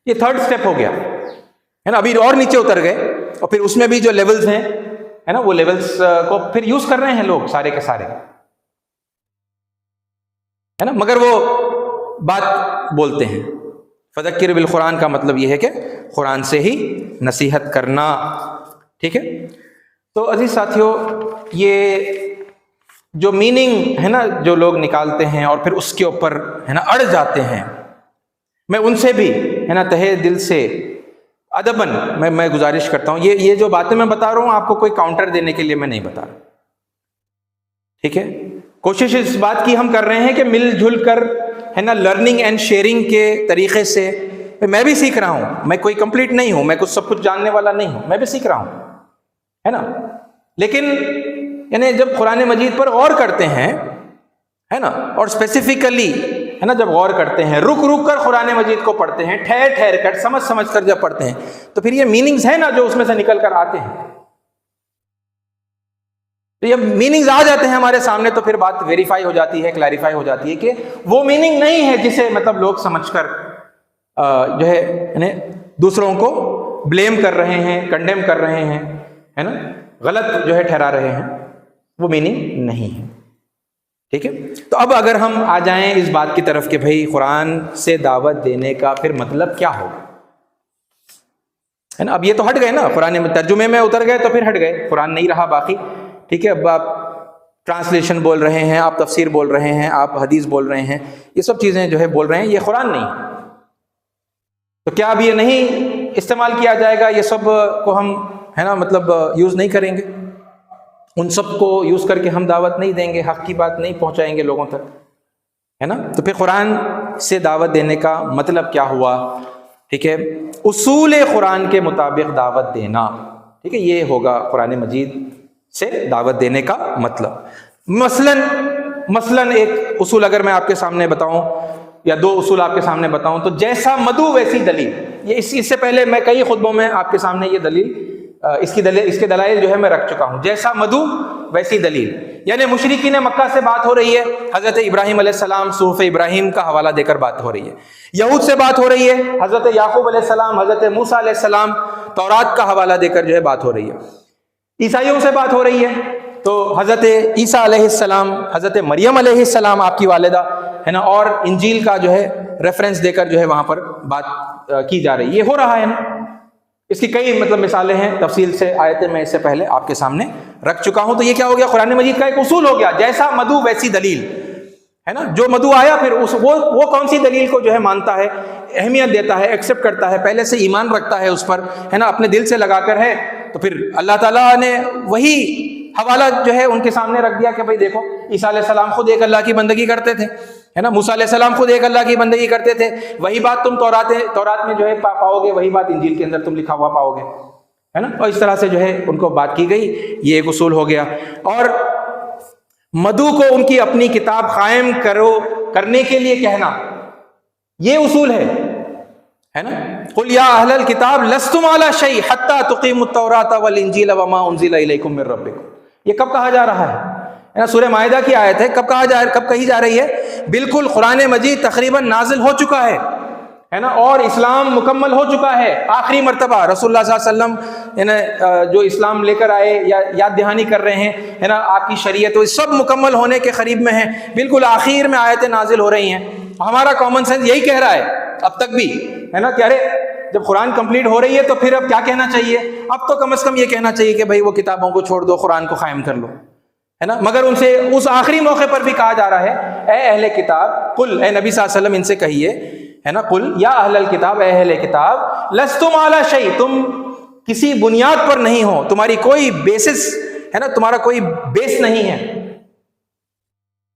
یہ تھرڈ سٹیپ ہو گیا ہے نا. ابھی اور نیچے اتر گئے، اور پھر اس میں بھی جو لیولز ہیں ہے نا، وہ لیولز کو پھر یوز کر رہے ہیں لوگ سارے کے سارے، ہے نا. مگر وہ بات بولتے ہیں فذکر بالقرآن کا مطلب یہ ہے کہ قرآن سے ہی نصیحت کرنا، ٹھیک ہے. تو عزیز ساتھیو، یہ جو میننگ ہے نا جو لوگ نکالتے ہیں اور پھر اس کے اوپر ہے نا اڑ جاتے ہیں، میں ان سے بھی ہے نا تہہ دل سے ادباً میں گزارش کرتا ہوں، یہ جو باتیں میں بتا رہا ہوں آپ کو کوئی کاؤنٹر دینے کے لیے میں نہیں بتا رہا، ٹھیک ہے. کوشش اس بات کی ہم کر رہے ہیں کہ مل جل کر ہے نا لرننگ اینڈ شیئرنگ کے طریقے سے، میں بھی سیکھ رہا ہوں، میں کوئی کمپلیٹ نہیں ہوں، میں کچھ سب کچھ جاننے والا نہیں ہوں، میں بھی سیکھ رہا ہوں، ہے نا. لیکن یعنی جب قرآن مجید پر غور کرتے ہیں ہے نا، اور اسپیسیفکلی ہے نا جب غور کرتے ہیں، رک رک کر قرآن مجید کو پڑھتے ہیں، ٹھہر ٹھہر کر سمجھ سمجھ کر جب پڑھتے ہیں، تو پھر یہ میننگز ہیں نا جو اس میں سے نکل کر آتے ہیں، تو جب میننگز آ جاتے ہیں ہمارے سامنے تو پھر بات ویریفائی ہو جاتی ہے، کلیریفائی ہو جاتی ہے کہ وہ میننگ نہیں ہے جسے مطلب لوگ سمجھ کر جو ہے یعنی دوسروں کو بلیم کر رہے ہیں، کنڈیم کر رہے ہیں، ہے نا، غلط جو ہے ٹھہرا رہے ہیں، وہ میننگ نہیں ہے، ٹھیک ہے. تو اب اگر ہم آ جائیں اس بات کی طرف کہ بھئی قرآن سے دعوت دینے کا پھر مطلب کیا ہوگا، ہے نا. اب یہ تو ہٹ گئے نا، قرآن میں ترجمے میں اتر گئے تو پھر ہٹ گئے، قرآن نہیں رہا باقی، ٹھیک ہے. اب آپ ٹرانسلیشن بول رہے ہیں، آپ تفسیر بول رہے ہیں، آپ حدیث بول رہے ہیں، یہ سب چیزیں جو ہے بول رہے ہیں، یہ قرآن نہیں. تو کیا اب یہ نہیں استعمال کیا جائے گا، یہ سب کو ہم ہے نا مطلب یوز نہیں کریں گے، ان سب کو یوز کر کے ہم دعوت نہیں دیں گے، حق کی بات نہیں پہنچائیں گے لوگوں تک، ہے نا. تو پھر قرآن سے دعوت دینے کا مطلب کیا ہوا، ٹھیک ہے. اصول قرآن کے مطابق دعوت دینا، ٹھیک ہے، یہ ہوگا قرآن مجید سے دعوت دینے کا مطلب. مثلاً ایک اصول اگر میں آپ کے سامنے بتاؤں یا دو اصول آپ کے سامنے بتاؤں، تو جیسا مدعو ویسی دلیل. یہ اس سے پہلے میں کئی خطبوں میں آپ کے سامنے یہ دلیل اس کے دلائل جو ہے میں رکھ چکا ہوں. جیسا مدعو ویسی دلیل، یعنی مشرکین مکہ سے بات ہو رہی ہے، حضرت ابراہیم علیہ السلام صحف ابراہیم کا حوالہ دے کر بات ہو رہی ہے. یہود سے بات ہو رہی ہے، حضرت یعقوب علیہ السلام، حضرت موسیٰ علیہ السلام، تورات کا حوالہ دے کر جو ہے بات ہو رہی ہے. عیسائیوں سے بات ہو رہی ہے تو حضرت عیسیٰ علیہ السلام، حضرت مریم علیہ السلام آپ کی والدہ ہے نا، اور انجیل کا جو ہے ریفرنس دے کر جو ہے وہاں پر بات کی جا رہی ہے. یہ ہو رہا ہے نا. اس کی کئی مطلب مثالیں ہیں، تفصیل سے آیتیں میں اس سے پہلے آپ کے سامنے رکھ چکا ہوں. تو یہ کیا ہو گیا، قرآن مجید کا ایک اصول ہو گیا، جیسا مدعو ویسی دلیل، ہے نا. جو مدعو آیا پھر وہ کون سی دلیل کو جو ہے مانتا ہے، اہمیت دیتا ہے، ایکسیپٹ کرتا ہے، پہلے سے ایمان رکھتا ہے اس پر، ہے نا، اپنے دل سے لگا کر ہے، تو پھر اللہ تعالیٰ نے وہی حوالہ جو ہے ان کے سامنے رکھ دیا کہ بھئی دیکھو عیسیٰ علیہ السلام خود ایک اللہ کی بندگی کرتے تھے، ہے نا، موسیٰ علیہ السلام خود ایک اللہ کی بندگی کرتے تھے، وہی بات تم تورات میں جو ہے پاؤ گے، وہی بات انجیل کے اندر تم لکھا ہوا پاؤ گے، ہے نا. اور اس طرح سے جو ہے ان کو بات کی گئی، یہ ایک اصول ہو گیا. اور مدعو کو ان کی اپنی کتاب قائم کرنے کے لیے کہنا، یہ اصول ہے نا. قل یا اہل الکتاب لستم علی شیء حتی تقیموا التوراۃ والانجیل وما انزل الیکم من ربکم. یہ کب کہا جا رہا ہے نا، سورہ مائدہ کی آیت ہے. کب کہی جا رہی ہے؟ بالکل قرآن مجید تقریباً نازل ہو چکا ہے نا، اور اسلام مکمل ہو چکا ہے. آخری مرتبہ رسول اللہ صلی اللہ علیہ وسلم جو اسلام لے کر آئے یا یاد دہانی کر رہے ہیں، ہے نا، آپ کی شریعت سب مکمل ہونے کے قریب میں ہے، بالکل آخر میں آیتیں نازل ہو رہی ہیں. ہمارا کامن سینس یہی کہہ رہا ہے اب تک بھی، ہے نا، کہ ارے جب قرآن کمپلیٹ ہو رہی ہے تو پھر اب کیا کہنا چاہیے؟ اب تو کم از کم یہ کہنا چاہیے کہ بھائی وہ کتابوں کو چھوڑ دو، قرآن کو قائم کر لو، ہے نا. مگر ان سے اس آخری موقع پر بھی کہا جا رہا ہے، اے اہل کتاب، قل، اے نبی صلی اللہ علیہ وسلم ان سے کہیے، ہے نا، قل یا اہل الکتاب، اے اہل کتاب، لستم علی شیء، تم کسی بنیاد پر نہیں ہو، تمہاری کوئی بیسس ہے نا، تمہارا کوئی بیس نہیں ہے،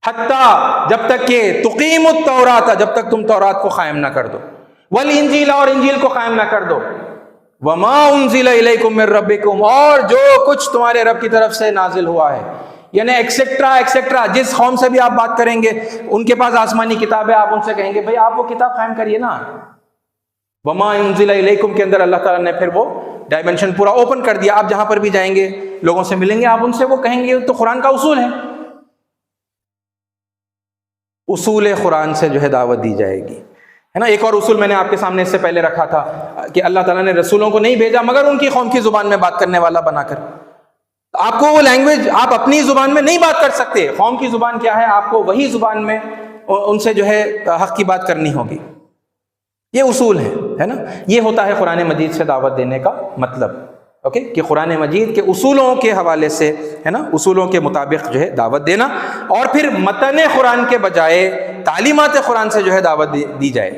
حتی، جب تک کہ تقیموا التوراۃ، جب تک تم تورات کو قائم نہ کر دو، والانجیل، اور انجیل کو قائم نہ کر دو، وما انزل الیکم من ربکم، اور جو کچھ تمہارے رب کی طرف سے نازل ہوا ہے، یعنی ایکسیکٹرا ایکسیکٹرا. جس قوم سے بھی آپ بات کریں گے ان کے پاس آسمانی کتاب ہے، آپ ان سے کہیں گے بھائی آپ وہ کتاب قائم کریے نا. وما انزل الیکم کے اندر اللہ تعالیٰ نے پھر وہ ڈائمنشن پورا اوپن کر دیا. آپ جہاں پر بھی جائیں گے لوگوں سے ملیں گے، آپ ان سے وہ کہیں گے تو قرآن کا اصول ہے. اصول قرآن سے جو ہے دعوت دی جائے گی، ہے نا. ایک اور اصول میں نے آپ کے سامنے اس سے پہلے رکھا تھا کہ اللہ تعالیٰ نے رسولوں کو نہیں بھیجا مگر ان کی قوم کی زبان میں بات کرنے والا بنا کر. آپ کو وہ لینگویج آپ اپنی زبان میں نہیں بات کر سکتے. قوم کی زبان کیا ہے، آپ کو وہی زبان میں ان سے جو ہے حق کی بات کرنی ہوگی. یہ اصول ہے نا. یہ ہوتا ہے قرآن مجید سے دعوت دینے کا مطلب. اوکے، کہ قرآن مجید کے اصولوں کے حوالے سے، ہے نا، اصولوں کے مطابق جو ہے دعوت دینا، اور پھر متن قرآن کے بجائے تعلیمات قرآن سے جو ہے دعوت دی جائے.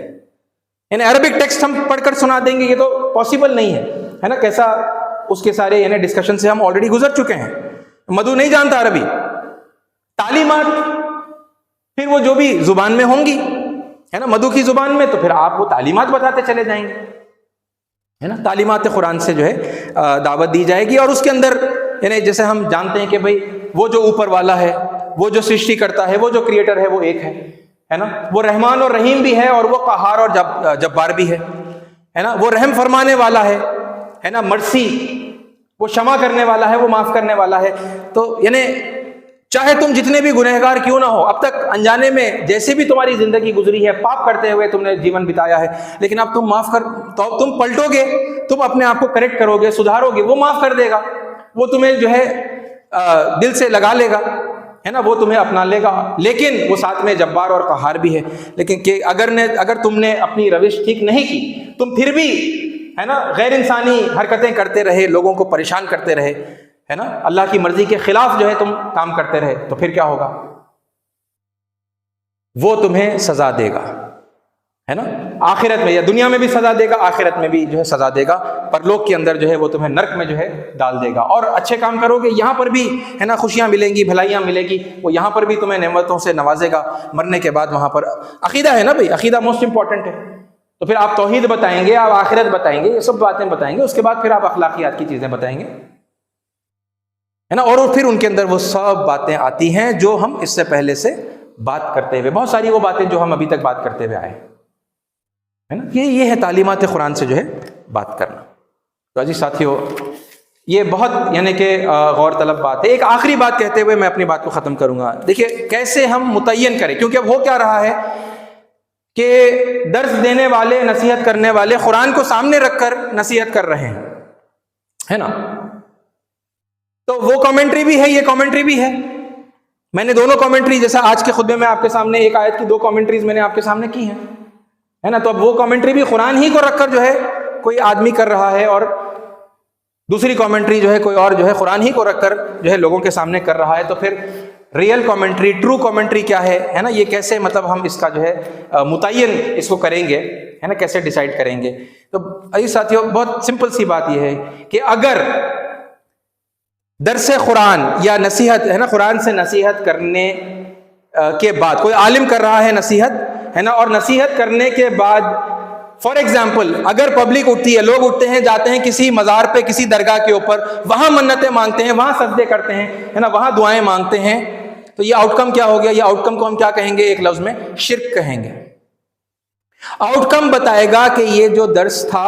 یعنی عربک ٹیکسٹ ہم پڑھ کر سنا دیں گے، یہ تو پاسبل نہیں ہے نا. کیسا اس کے سارے یعنی ڈسکشن سے ہم آلریڈی گزر چکے ہیں. مدعو نہیں جانتا عربی. تعلیمات پھر وہ جو بھی زبان میں ہوں گی، ہے نا، مدعو کی زبان میں، تو پھر آپ وہ تعلیمات بتاتے چلے جائیں گے، ہے نا. تعلیمات قرآن سے جو ہے دعوت دی جائے گی. اور اس کے اندر یعنی جیسے ہم جانتے ہیں کہ بھئی وہ جو اوپر والا ہے، وہ جو سرشٹی کرتا ہے، وہ جو کریٹر ہے، وہ ایک ہے نا. وہ رحمان اور رحیم بھی ہے، اور وہ قہار اور جبار بھی ہے نا. وہ رحم فرمانے والا ہے نا، مرسی، وہ شمع کرنے والا ہے، وہ معاف کرنے والا ہے. تو یعنی چاہے تم جتنے بھی گنہگار کیوں نہ ہو، اب تک انجانے میں جیسے بھی تمہاری زندگی گزری ہے، پاپ کرتے ہوئے تم نے جیون بتایا ہے، لیکن اب تم معاف کر، تو تم پلٹو گے، تم اپنے آپ کو کریکٹ کرو گے، سدھارو گے، وہ معاف کر دے گا. وہ تمہیں جو ہے دل سے لگا لے گا، ہے نا، وہ تمہیں اپنا لے گا. لیکن وہ ساتھ میں جبار اور قہار بھی ہے. لیکن کہ اگر تم نے اپنی روش ٹھیک نہیں کی، تم پھر بھی، ہے نا، غیر انسانی حرکتیں کرتے رہے، لوگوں کو پریشان کرتے رہے، ہے نا، اللہ کی مرضی کے خلاف جو ہے تم کام کرتے رہے، تو پھر کیا ہوگا؟ وہ تمہیں سزا دے گا، ہے نا. آخرت میں یا دنیا میں بھی سزا دے گا، آخرت میں بھی جو ہے سزا دے گا. پرلوک کے اندر جو ہے وہ تمہیں نرک میں جو ہے ڈال دے گا. اور اچھے کام کرو گے، یہاں پر بھی، ہے نا، خوشیاں ملیں گی، بھلائیاں ملے گی. وہ یہاں پر بھی تمہیں نعمتوں سے نوازے گا. مرنے کے بعد وہاں پر عقیدہ ہے نا بھائی، عقیدہ موسٹ امپورٹنٹ ہے. تو پھر آپ توحید بتائیں گے، آپ آخرت بتائیں گے، یہ سب باتیں بتائیں گے. اس کے بعد پھر آپ اخلاقیات کی چیزیں بتائیں گے، ہے نا. اور پھر ان کے اندر وہ سب باتیں آتی ہیں جو ہم اس سے پہلے سے بات کرتے ہوئے، بہت ساری وہ باتیں جو ہم ابھی تک بات کرتے ہوئے آئے ہیں، ہے نا. یہ ہے تعلیمات قرآن سے جو ہے بات کرنا. تو عزیز ساتھیو، یہ بہت یعنی کہ غور طلب بات ہے. ایک آخری بات کہتے ہوئے میں اپنی بات کو ختم کروں گا. دیکھیے کیسے ہم متعین کریں، کیونکہ اب ہو کیا رہا ہے کہ درس دینے والے، نصیحت کرنے والے قرآن کو سامنے رکھ کر نصیحت کر رہے ہیں، ہے نا. تو وہ کامنٹری بھی ہے، یہ کامنٹری بھی ہے. میں نے دونوں کامنٹری، جیسا آج کے خطبے میں آپ کے سامنے ایک آیت کی 2 کامنٹریز میں نے آپ کے سامنے کی ہیں، ہے نا. تو اب وہ کامنٹری بھی قرآن ہی کو رکھ کر جو ہے کوئی آدمی کر رہا ہے، اور دوسری کامنٹری جو ہے کوئی اور جو ہے قرآن ہی کو رکھ کر جو ہے لوگوں کے سامنے کر رہا ہے. تو پھر ریئل کامنٹری، ٹرو کامنٹری کیا ہے نا. یہ کیسے مطلب ہم اس کا جو ہے متعین اس کو کریں گے، ہے نا، کیسے ڈیسائیڈ کریں گے. تو عزیز ساتھیو، بہت سمپل سی بات یہ ہے کہ اگر درس قرآن یا نصیحت، ہے نا، قرآن سے نصیحت کرنے کے بعد کوئی عالم کر رہا ہے نصیحت، ہے نا، اور نصیحت کرنے کے بعد فار ایگزامپل اگر پبلک اٹھتی ہے، لوگ اٹھتے ہیں، جاتے ہیں کسی مزار پہ، کسی درگاہ کے اوپر، وہاں منتیں مانگتے ہیں، وہاں سجدے کرتے ہیں، ہے نا، وہاں دعائیں مانگتے ہیں، تو یہ آؤٹ کم کیا ہو گیا؟ یہ آؤٹ کم کو ہم کیا کہیں گے؟ ایک لفظ میں شرک کہیں گے. آؤٹ کم بتائے گا کہ یہ جو درس تھا،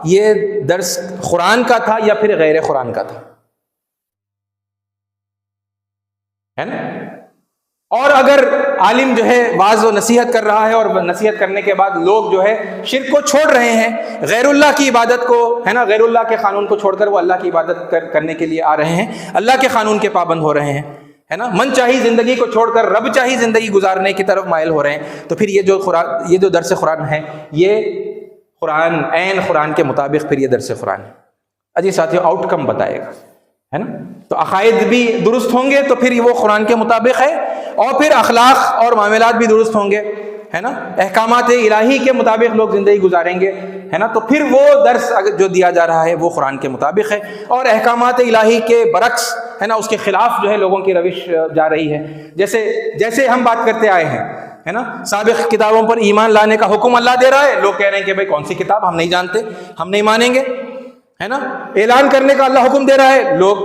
یہ درس قرآن کا تھا یا پھر غیر قرآن کا تھا، ہے نا. اور اگر عالم جو ہے واعظ و نصیحت کر رہا ہے، اور نصیحت کرنے کے بعد لوگ جو ہے شرک کو چھوڑ رہے ہیں، غیر اللہ کی عبادت کو، ہے نا، غیر اللہ کے قانون کو چھوڑ کر وہ اللہ کی عبادت کرنے کے لیے آ رہے ہیں، اللہ کے قانون کے پابند ہو رہے ہیں، ہے نا، من چاہی زندگی کو چھوڑ کر رب چاہی زندگی گزارنے کی طرف مائل ہو رہے ہیں، تو پھر یہ جو درس قرآن ہے، یہ قرآن عین قرآن کے مطابق پھر یہ درس قرآن ہے. عزیز ساتھیو، آؤٹ کم بتائے گا، ہے نا. تو عقائد بھی درست ہوں گے تو پھر وہ قرآن کے مطابق ہے، اور پھر اخلاق اور معاملات بھی درست ہوں گے، ہے نا، احکامات الہی کے مطابق لوگ زندگی گزاریں گے، ہے نا. تو پھر وہ درس جو دیا جا رہا ہے وہ قرآن کے مطابق ہے، اور احکامات الہی کے برعکس، ہے نا، اس کے خلاف جو ہے لوگوں کی روش جا رہی ہے. جیسے ہم بات کرتے آئے ہیں، ہے نا، سابق کتابوں پر ایمان لانے کا حکم اللہ دے رہا ہے، لوگ کہہ رہے ہیں کہ بھائی کون سی کتاب، ہم نہیں جانتے، ہم نہیں مانیں گے، ہے نا، اعلان کرنے کا اللہ حکم دے رہا ہے، لوگ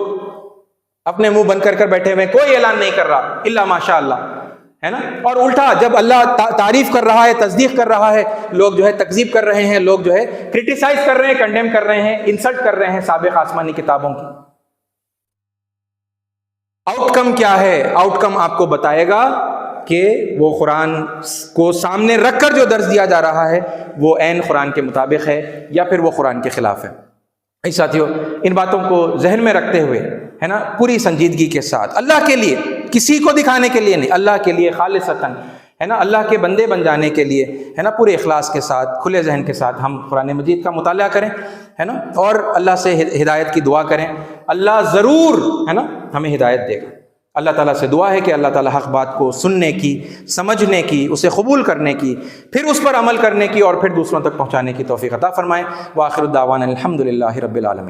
اپنے منہ بند کر بیٹھے ہوئے، کوئی اعلان نہیں کر رہا الا ماشاء اللہ، ہے نا۔ اور الٹا جب اللہ تعریف کر رہا ہے، تصدیق کر رہا ہے، لوگ جو ہے تکذیب کر رہے ہیں، لوگ جو ہے کرٹیسائز کر رہے ہیں، کنڈیم کر رہے ہیں، انسلٹ کر رہے ہیں سابق آسمانی کتابوں کی۔ آؤٹ کم کیا ہے؟ آؤٹ کم آپ کو بتائے گا کہ وہ قرآن کو سامنے رکھ کر جو درس دیا جا رہا ہے وہ عین قرآن کے مطابق ہے یا پھر وہ قرآن کے خلاف ہے۔ ساتھیو، ان باتوں کو ذہن میں رکھتے ہوئے، ہے نا، پوری سنجیدگی کے ساتھ، اللہ کے لیے، کسی کو دکھانے کے لیے نہیں، اللہ کے لیے خالصتاً، ہے نا، اللہ کے بندے بن جانے کے لیے، ہے نا، پورے اخلاص کے ساتھ، کھلے ذہن کے ساتھ ہم قرآن مجید کا مطالعہ کریں، ہے نا، اور اللہ سے ہدایت کی دعا کریں۔ اللہ ضرور، ہے نا، ہمیں ہدایت دے گا۔ اللہ تعالیٰ سے دعا ہے کہ اللہ تعالیٰ حق بات کو سننے کی، سمجھنے کی، اسے قبول کرنے کی، پھر اس پر عمل کرنے کی، اور پھر دوسروں تک پہنچانے کی توفیق عطا فرمائے۔ وآخر الدعوانا الحمد للہ رب العالمین۔